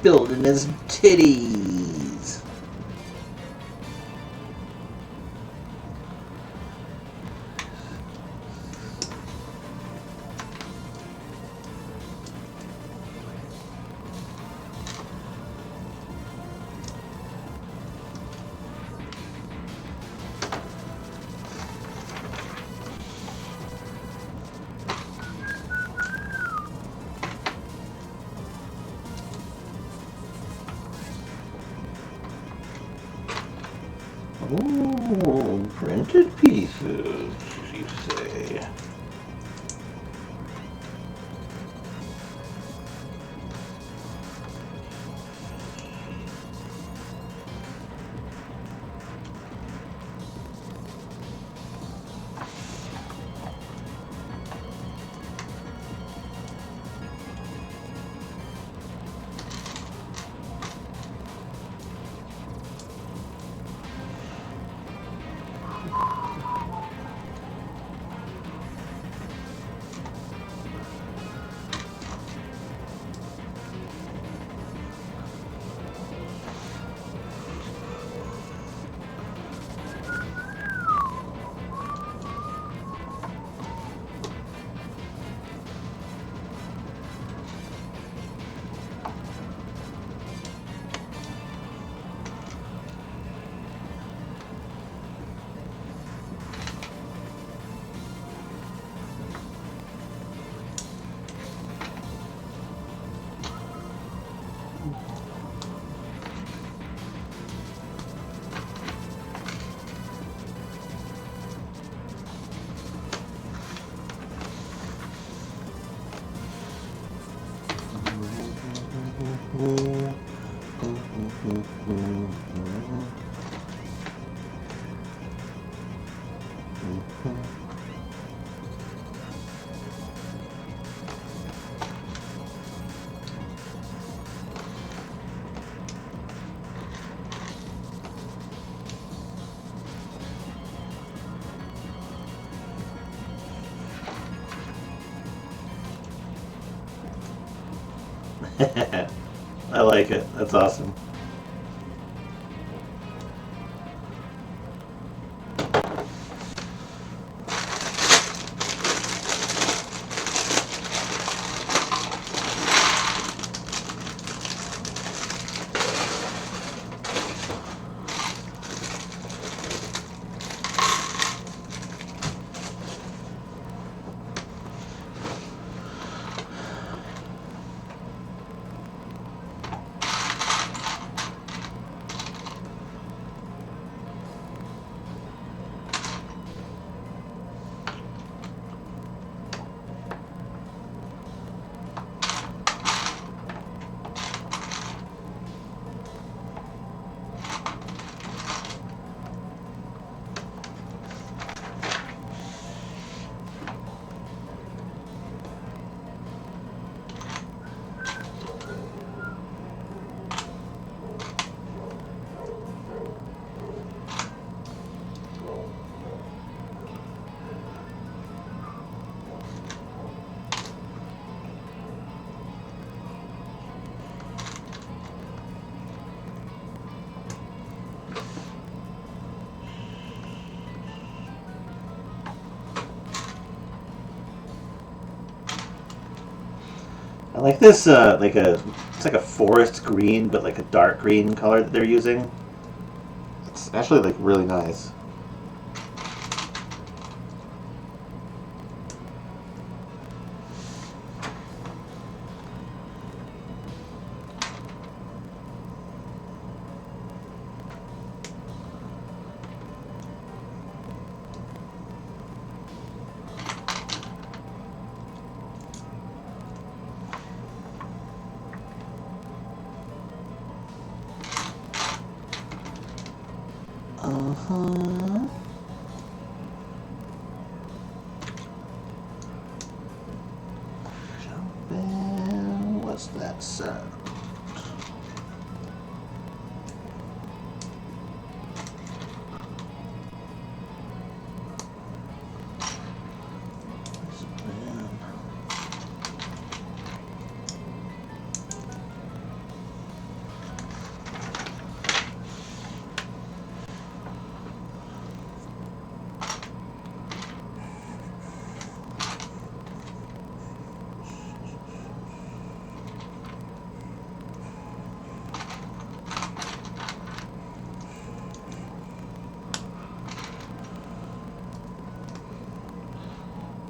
Building his titties. Oh, printed pieces, you say? I like it. That's awesome. I like this, it's like a forest green, but like a dark green color that they're using. It's actually like really nice. Uh-huh. Jump in. What's that sound?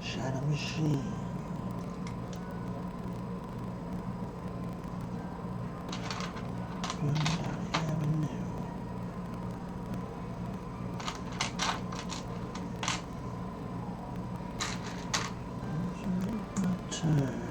Shadow Machine. Avenue. Turn.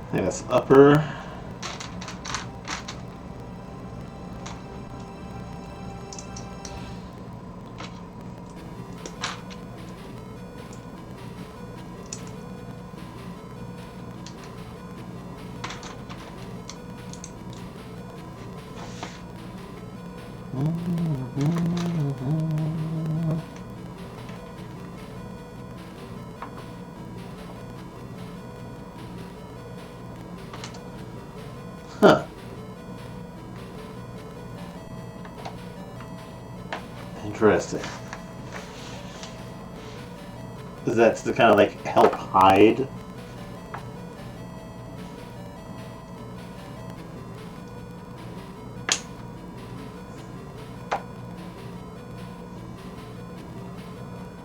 I think that's upper. Huh. Interesting. Is that to kind of like help hide?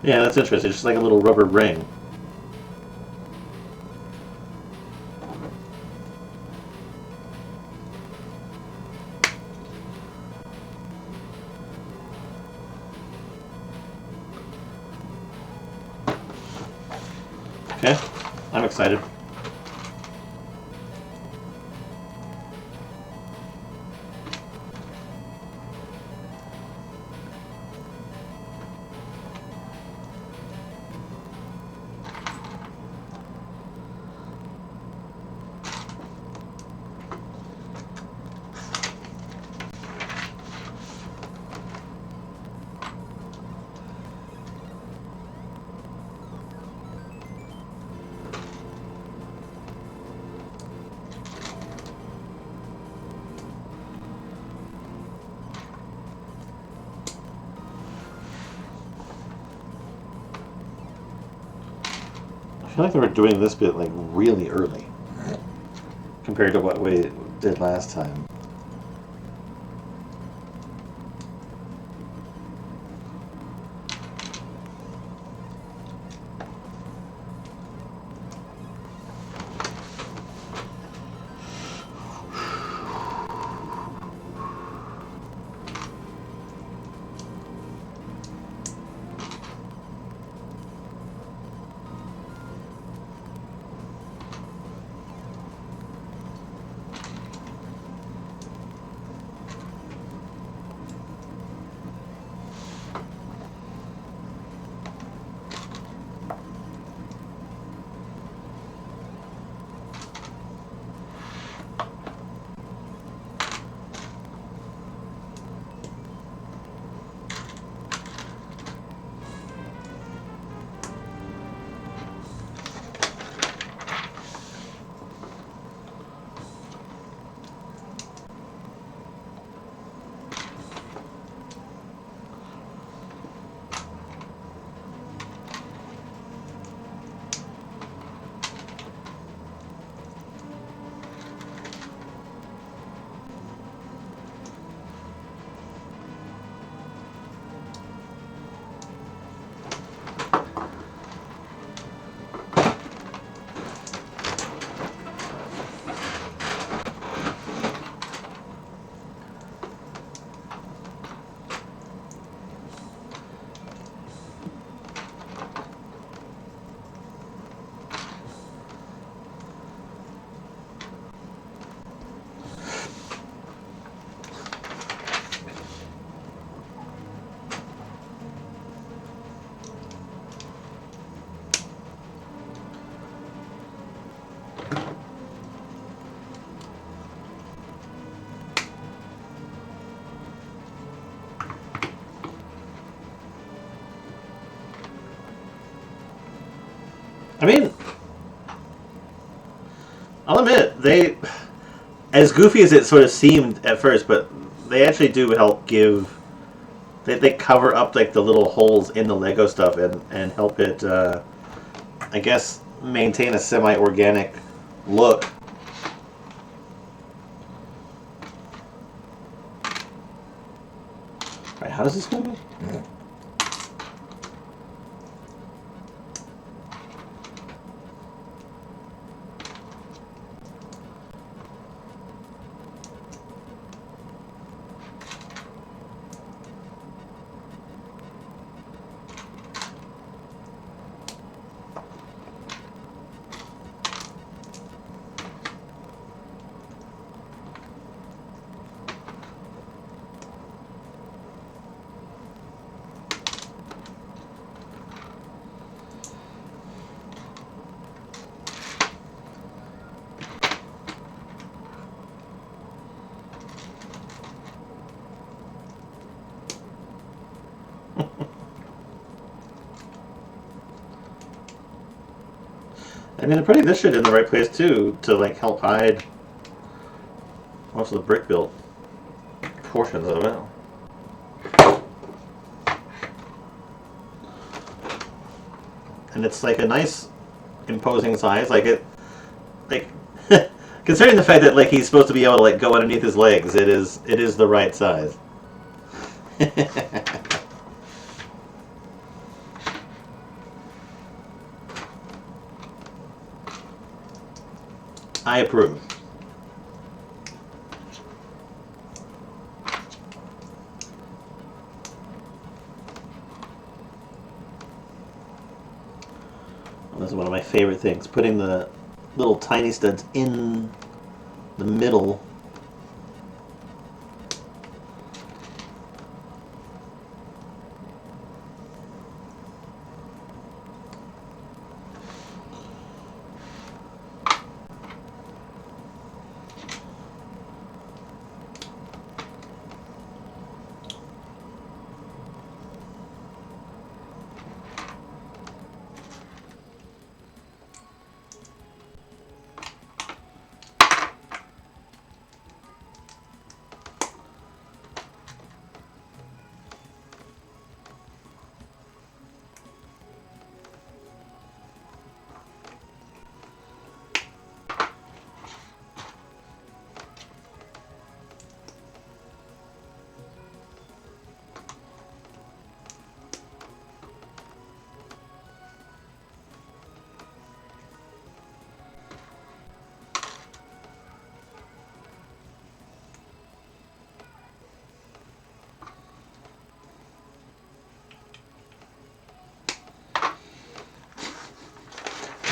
Yeah, that's interesting. It's just like a little rubber ring. Okay, I'm excited. I feel like they were doing this bit like really early compared to what we did last time. I mean, I'll admit, they, as goofy as it sort of seemed at first, but they actually do help give. They cover up like the little holes in the Lego stuff and help it, I guess, maintain a semi-organic look. Right, how does this go? I mean, they're putting this shit in the right place too to like help hide most of the brick built portions of it. And it's like a nice, imposing size. Like it, like considering the fact that like he's supposed to be able to like go underneath his legs, it is the right size. I approve. Well, this is one of my favorite things, putting the little tiny studs in the middle.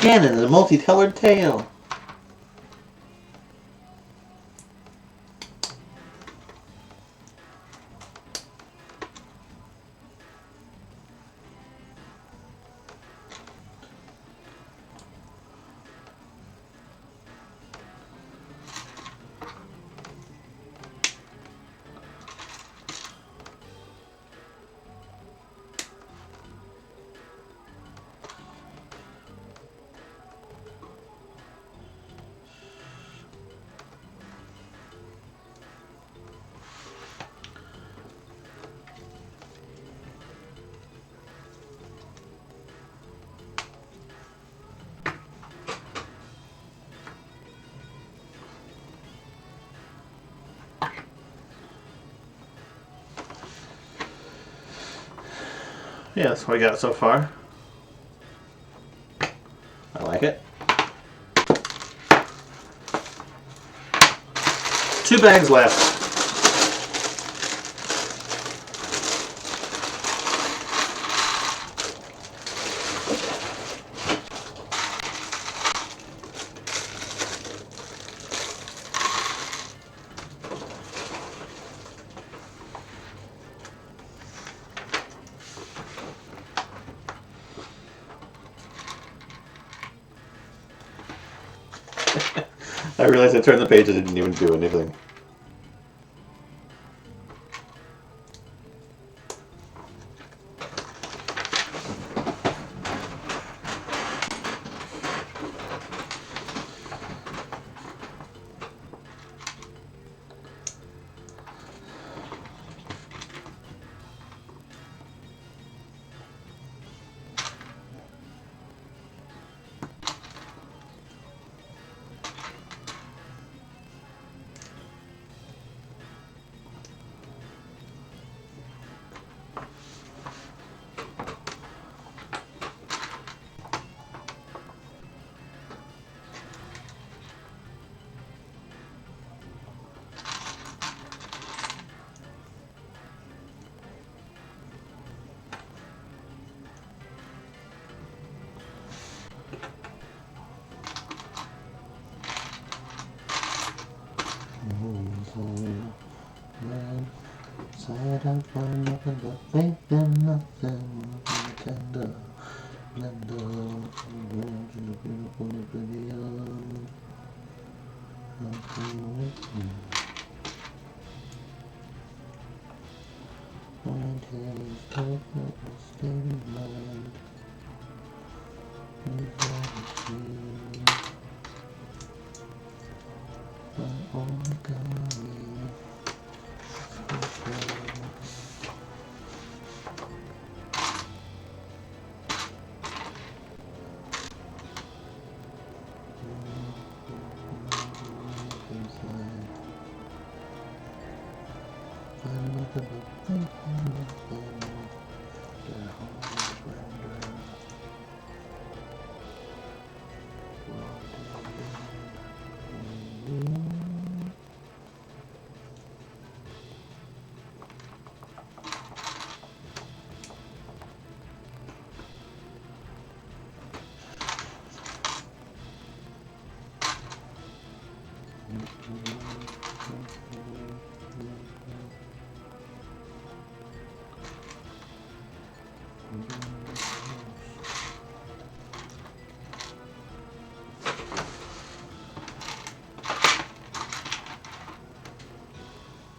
Cannon and a multicolored tail. Yeah, that's what I got so far. I like it. 2 bags left. I realized I turned the page and it didn't even do anything. I don't find nothing but faith in nothing. Tender, blender, beautiful oblivion. Mind is perfect, state of mind.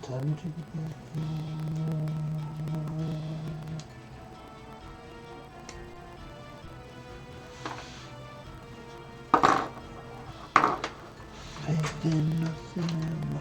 Time to get back. Faith in nothing.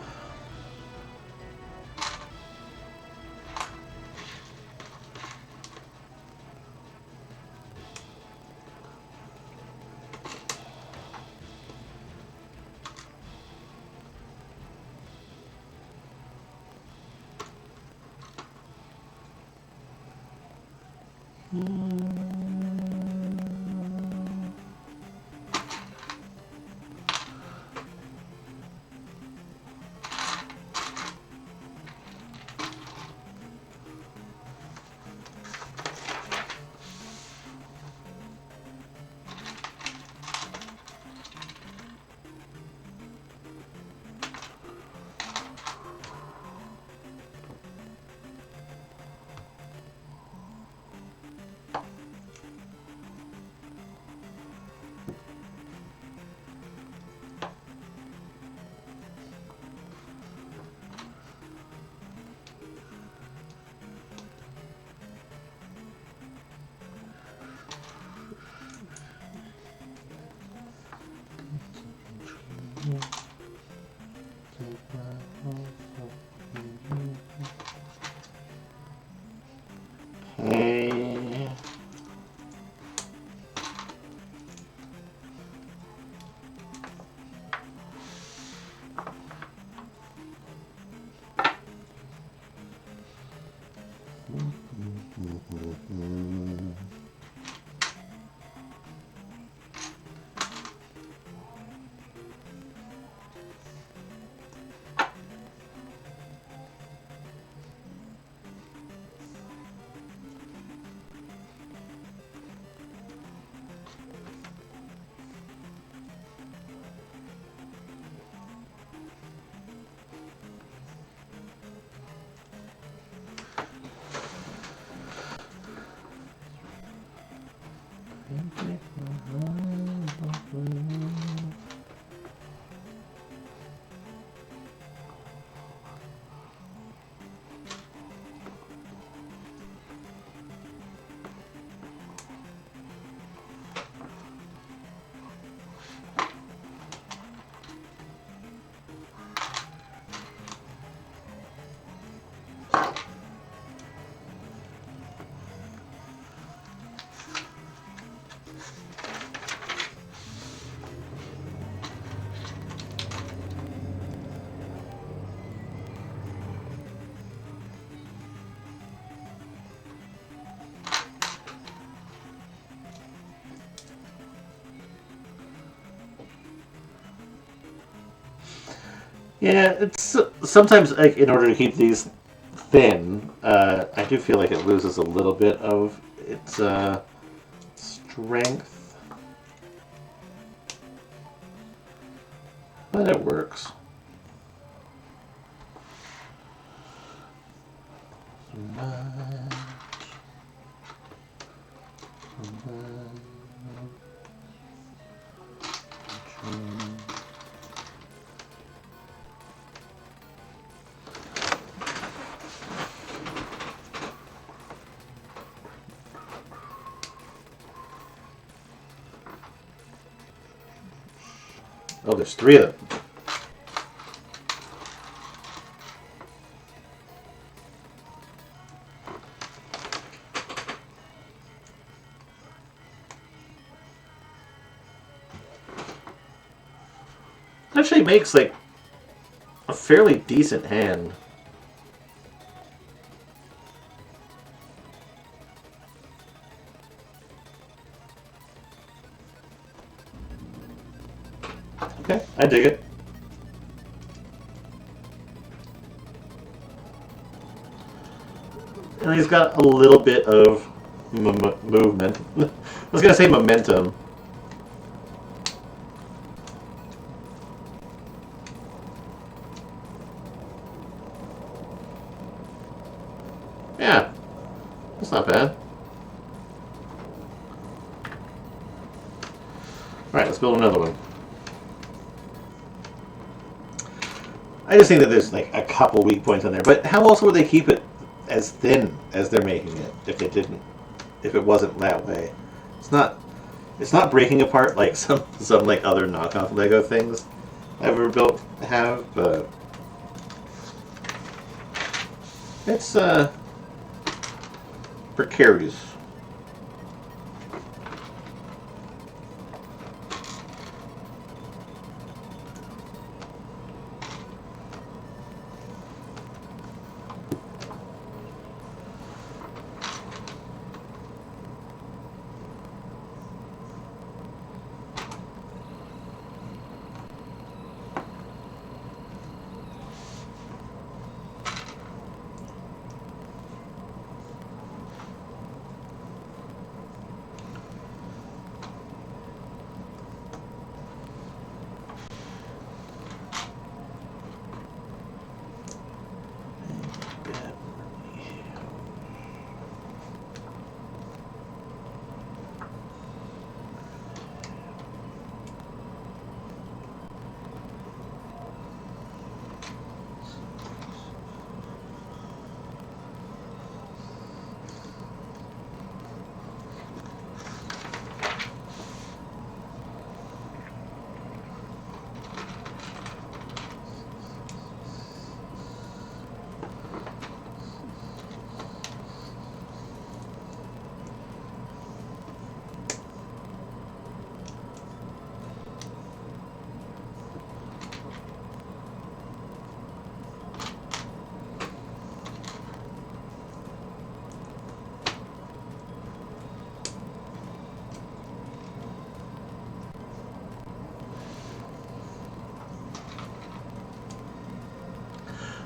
Hey. Yeah, it's sometimes like in order to keep these thin, I do feel like it loses a little bit of its strength, but it works. Oh, there's 3 of them. Actually makes like a fairly decent hand. Okay, I dig it. And he's got a little bit of movement. I was gonna say momentum. Yeah, that's not bad. Alright, let's build another one. I just think that there's like a couple weak points on there, but how else would they keep it as thin as they're making it if they didn't, if it wasn't that way? It's not breaking apart like some like other knockoff Lego things I've ever built have, but it's precarious.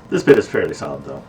This bit is fairly solid though.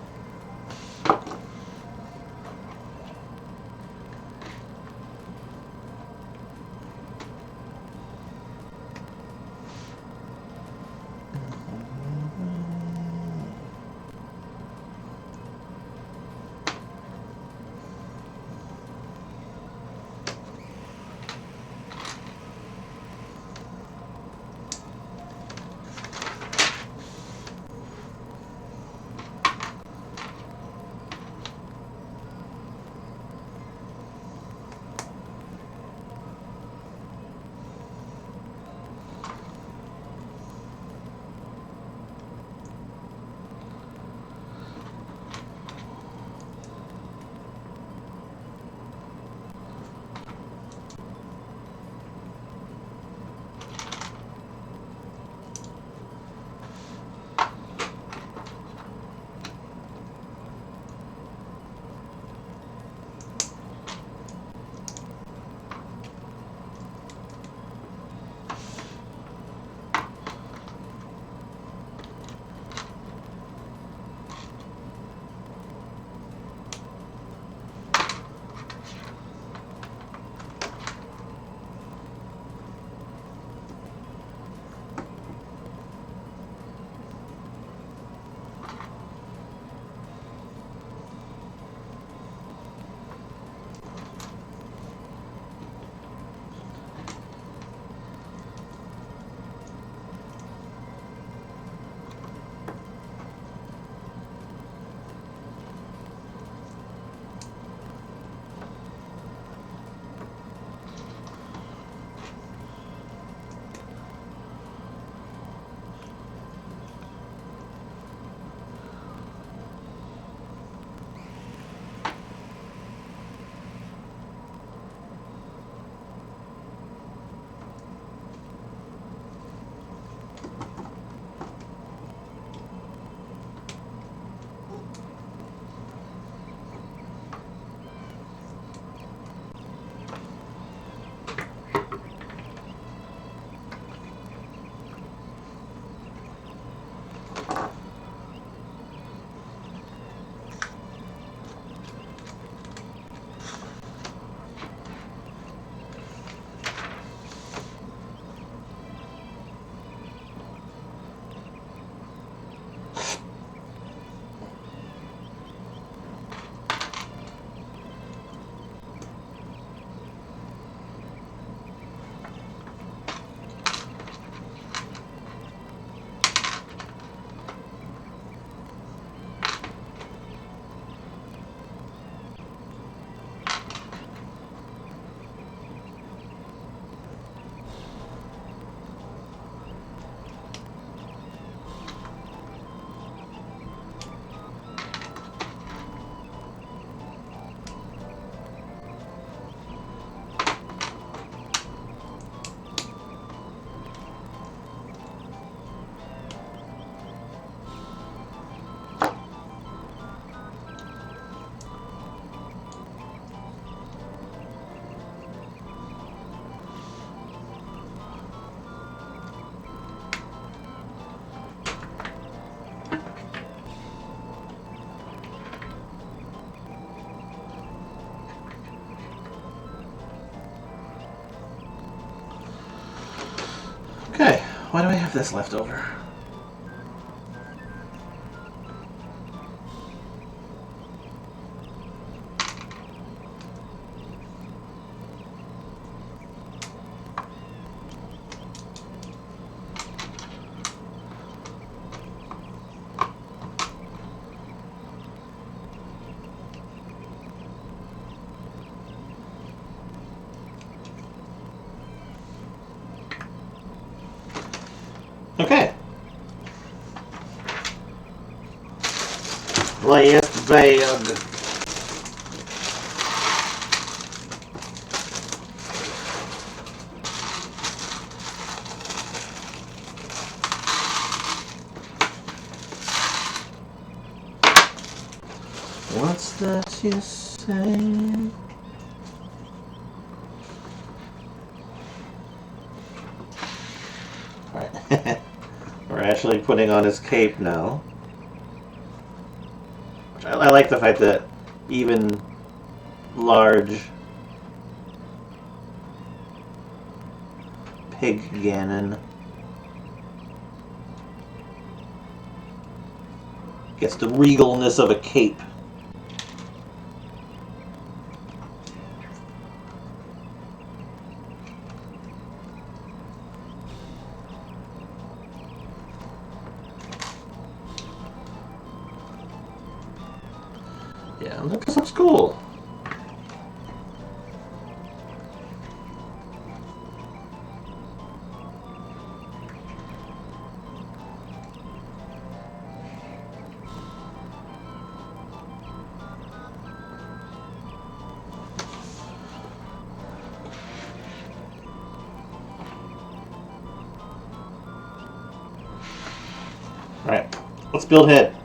Why do I have this left over? Okay. Last bag. What's that you say? Alright. We're actually putting on his cape now. Which I like the fact that even large Pig Ganon gets the regalness of a cape. Yeah, this looks cool. Alright, let's build head.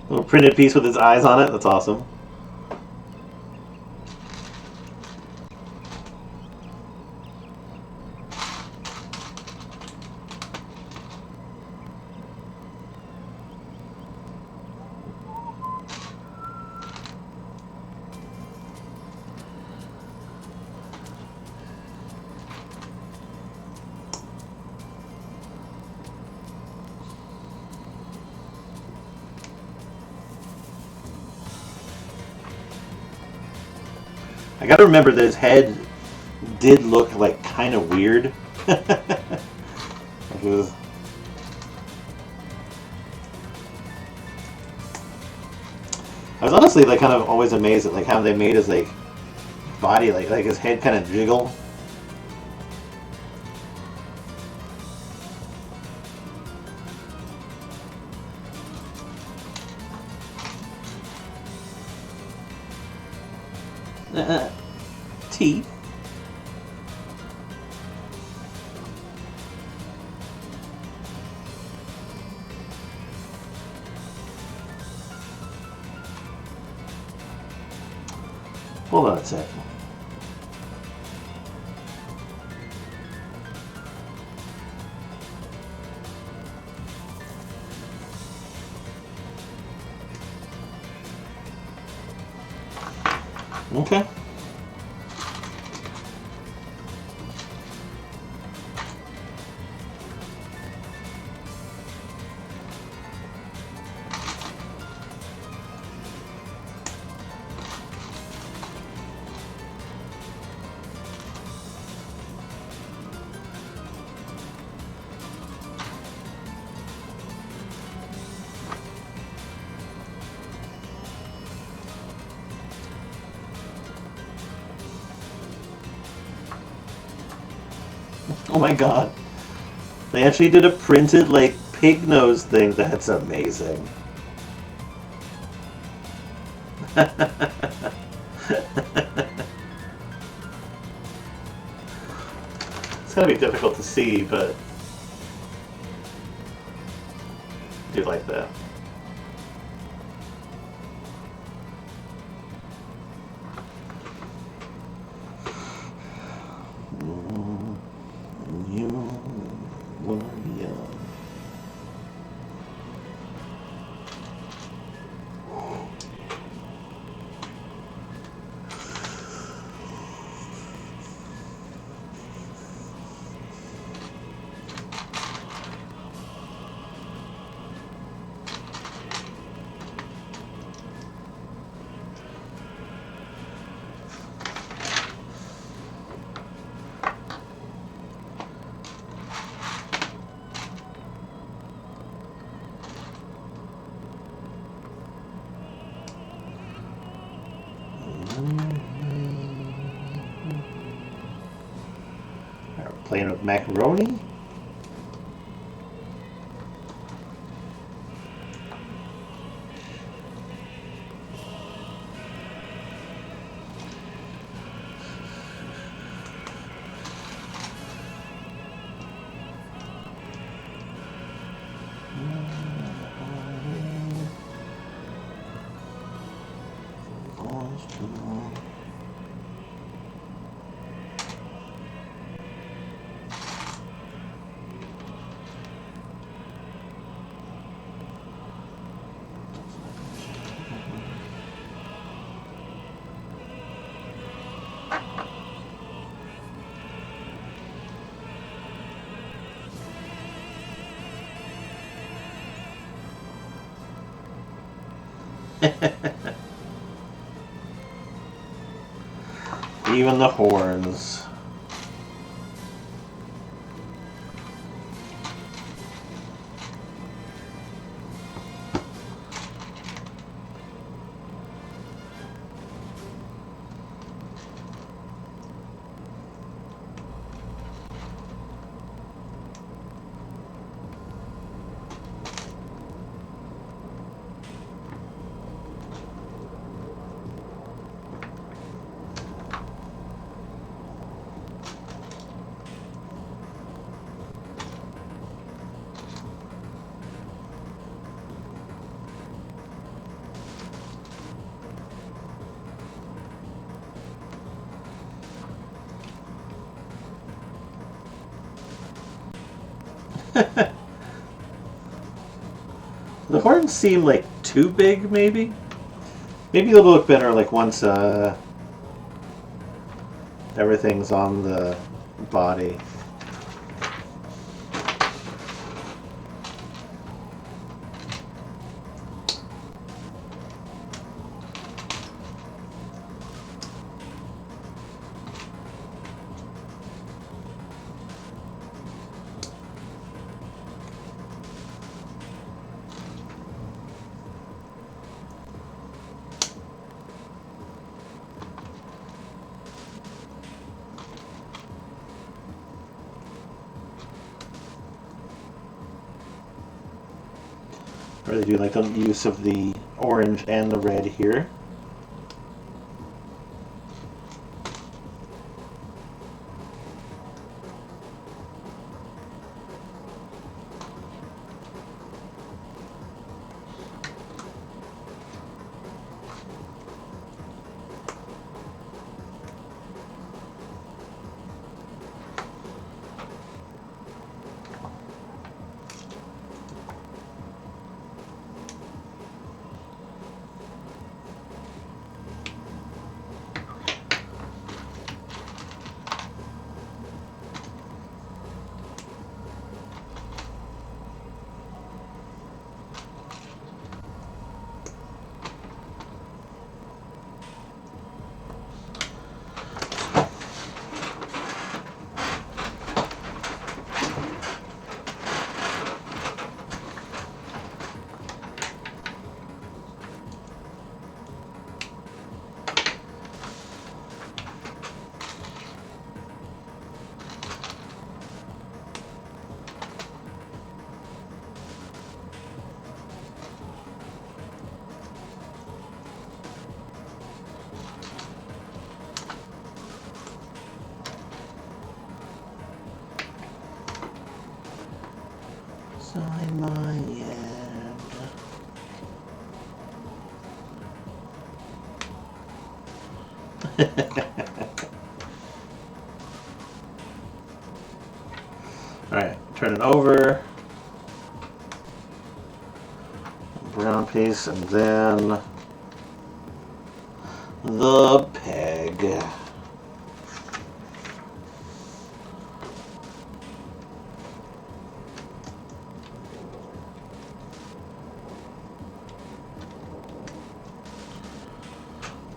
Little printed piece with his eyes on it. That's awesome. I gotta remember that his head did look like kind of weird. It was... I was honestly like kind of always amazed at like how they made his like body like his head kind of jiggle. Teeth. Hold on a sec. Okay. Oh my god. They actually did a printed, like, pig nose thing. That's amazing. It's gonna be difficult to see, but I do like that. You were young. Playing with macaroni. Even the horns. The horns seem like too big, maybe? Maybe they'll look better like once everything's on the body. I really do like the use of the orange and the red here. Sign my end. Alright, turn it over. Brown piece, and then the peg.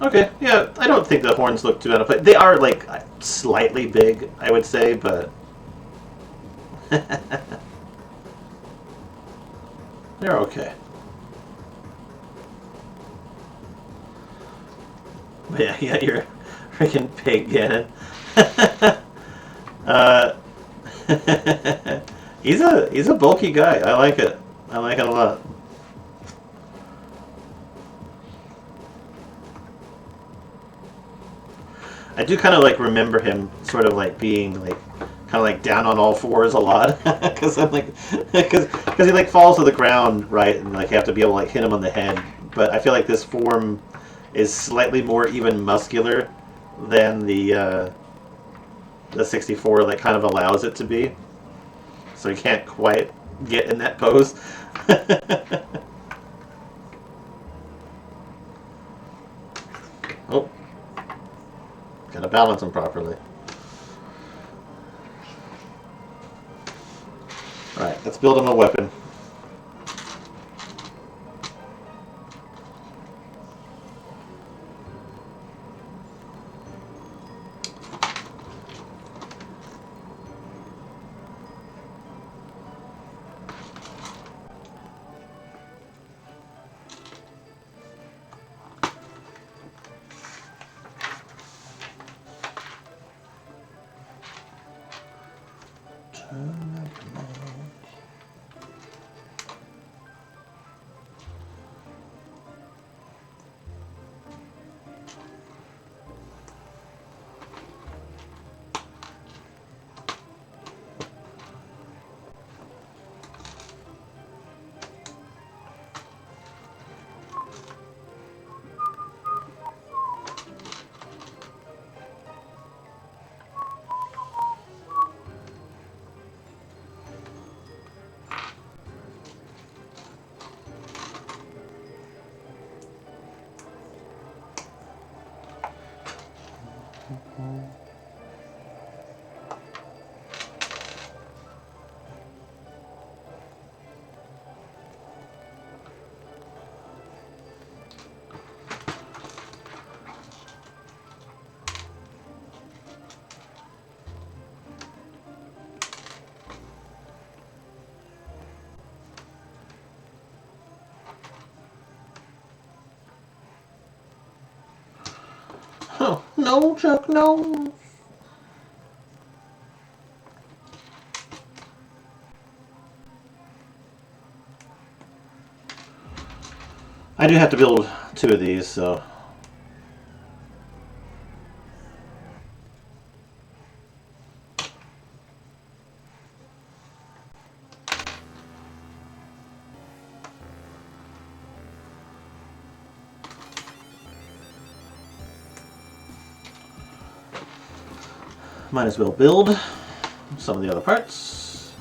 Okay, yeah, I don't think the horns look too out of place. They are, like, slightly big, I would say, but... they're okay. But yeah, you're freaking pig, Gannon. uh, he's a bulky guy. I like it. I like it a lot. I do kind of like remember him sort of like being like kind of like down on all fours a lot because I'm like because he like falls to the ground, right, and like you have to be able to like hit him on the head. But I feel like this form is slightly more even muscular than the 64 like kind of allows it to be. So you can't quite get in that pose. Oh. Gotta balance them properly. Alright, let's build him a weapon. Oh, no, Chuck, no. I do have to build 2 of these, so... might as well build some of the other parts.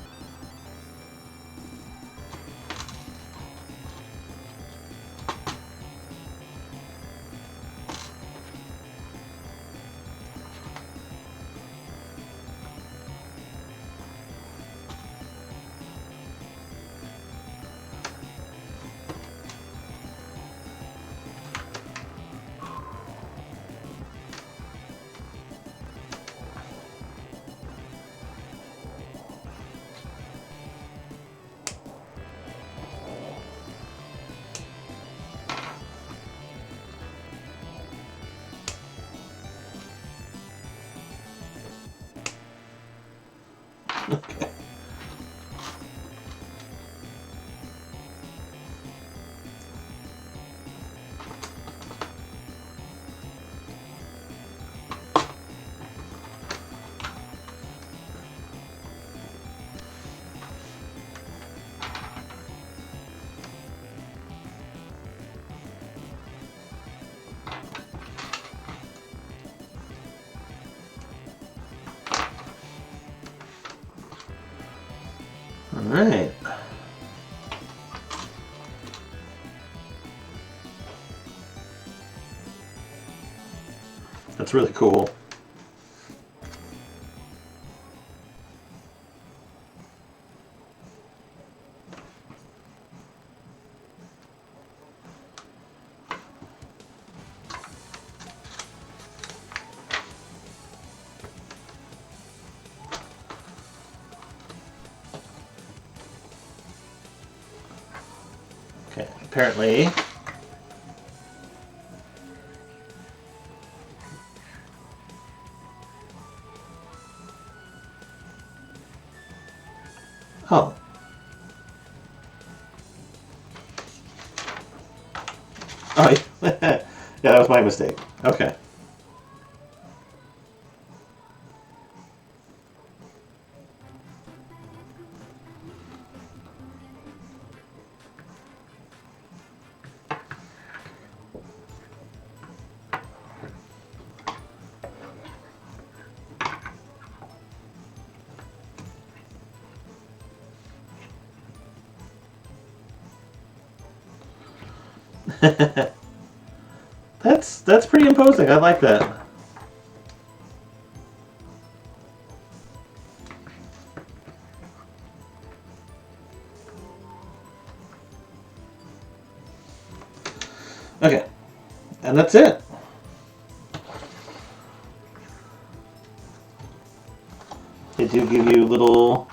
Okay. Alright. That's really cool. Okay, apparently oh. Oh, yeah, that was my mistake. Okay. That's pretty imposing. I like that. Okay. And that's it. They do give you little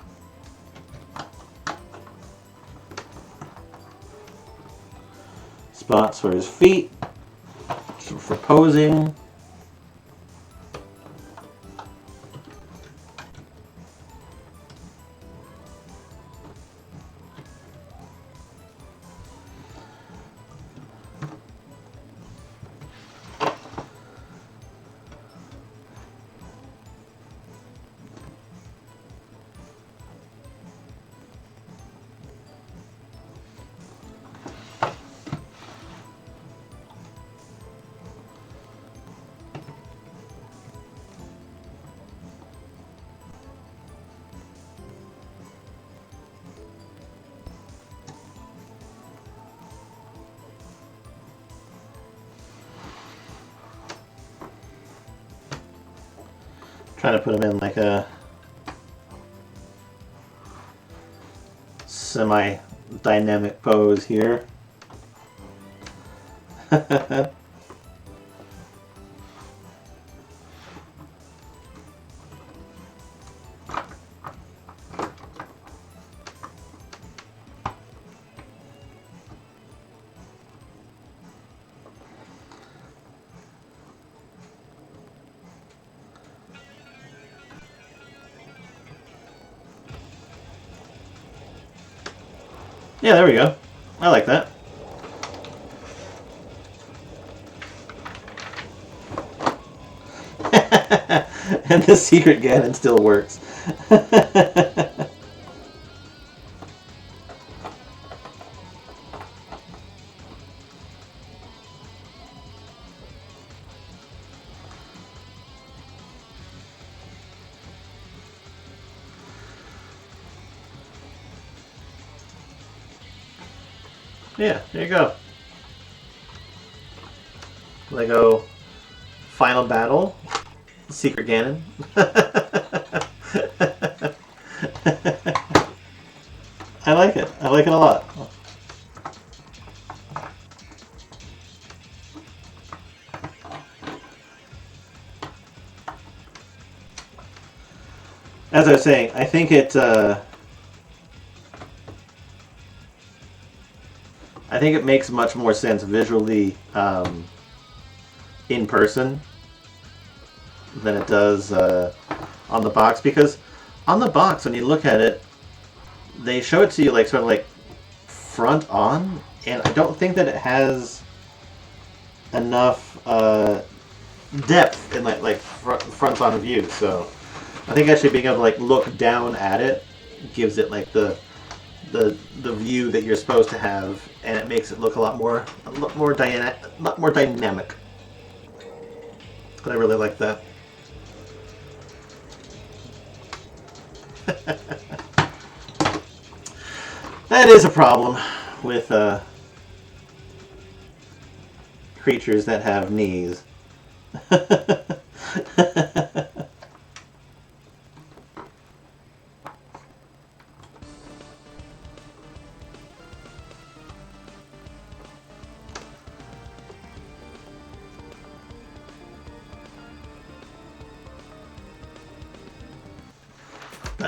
spots for his feet, for posing. Trying to put him in like a semi-dynamic pose here. Yeah, there we go. I like that. And the secret Ganon still works. Yeah, there you go. Lego Final Battle, Secret Ganon. I like it. I like it a lot. As I was saying, I think it makes much more sense visually in person than it does on the box, because on the box, when you look at it, they show it to you like sort of like front on, and I don't think that it has enough depth in like front on view. So I think actually being able to like look down at it gives it like the view that you're supposed to have, and it makes it look a lot more dynamic. But I really like that. That is a problem with creatures that have knees. But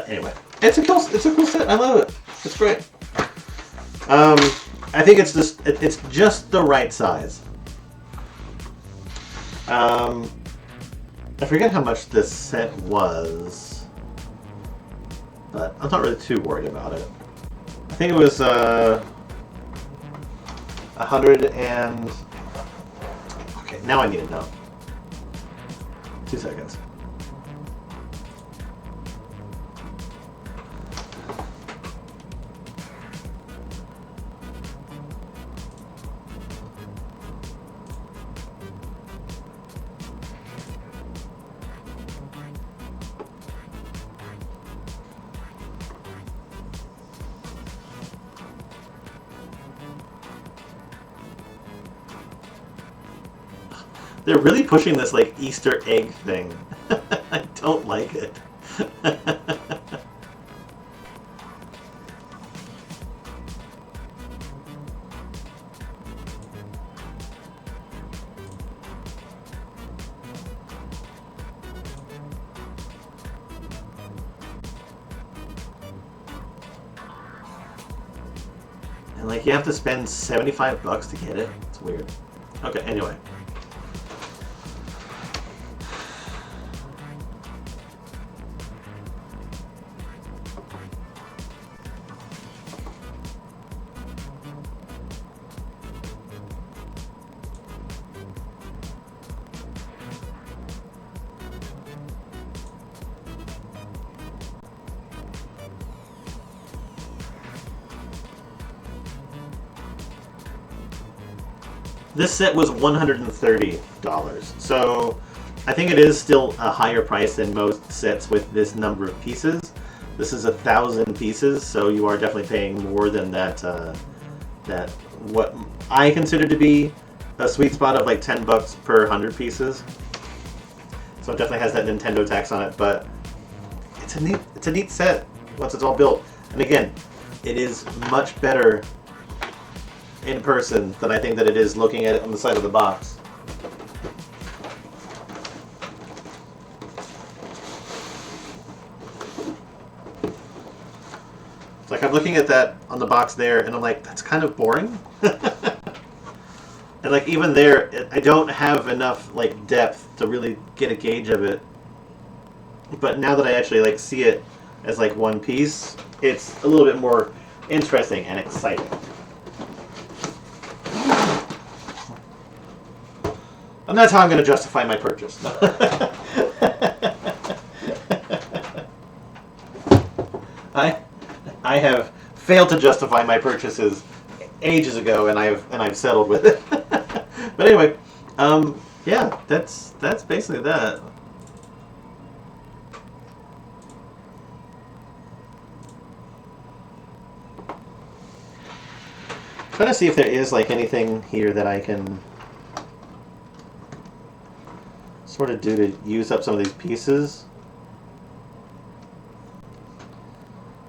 anyway, it's a cool set. I love it. It's great. I think it's just the right size. I forget how much this set was, but I'm not really too worried about it. I think it was 100 and... Okay, now I need to know. 2 seconds. They're really pushing this like Easter egg thing. I don't like it. And like you have to spend $75 to get it. It's weird. Okay, anyway. This set was $130, so I think it is still a higher price than most sets with this number of pieces. This is 1,000 pieces, so you are definitely paying more than that. That what I consider to be a sweet spot of like $10 per 100 pieces. So it definitely has that Nintendo tax on it, but it's a neat set once it's all built. And again, it is much better in person than I think that it is looking at it on the side of the box. It's like I'm looking at that on the box there and I'm like, that's kind of boring. And like even there, I don't have enough like depth to really get a gauge of it. But now that I actually like see it as like one piece, it's a little bit more interesting and exciting. And that's how I'm going to justify my purchase. I have failed to justify my purchases ages ago, and I've settled with it. But anyway, yeah, that's basically that. Trying to see if there is like anything here that I can sort of do to use up some of these pieces.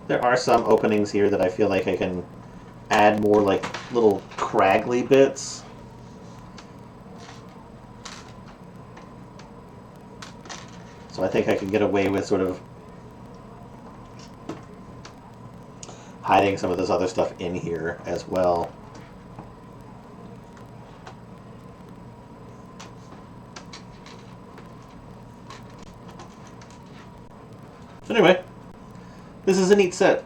There are some openings here that I feel like I can add more like little craggly bits. So I think I can get away with sort of hiding some of this other stuff in here as well. Anyway, this is a neat set.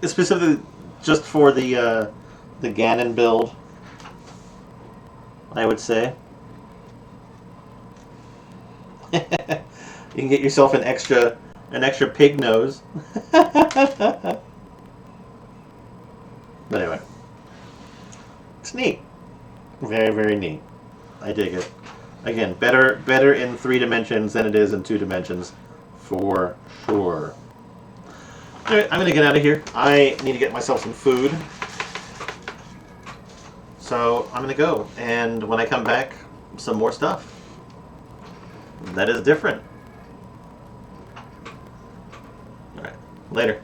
It's specifically just for the Ganon build, I would say. You can get yourself an extra pig nose. But anyway, it's neat. Very, very neat. I dig it. Again, better in 3 dimensions than it is in 2 dimensions. For sure. Alright, I'm gonna get out of here. I need to get myself some food. So I'm gonna go, and when I come back, some more stuff that is different. Alright, later.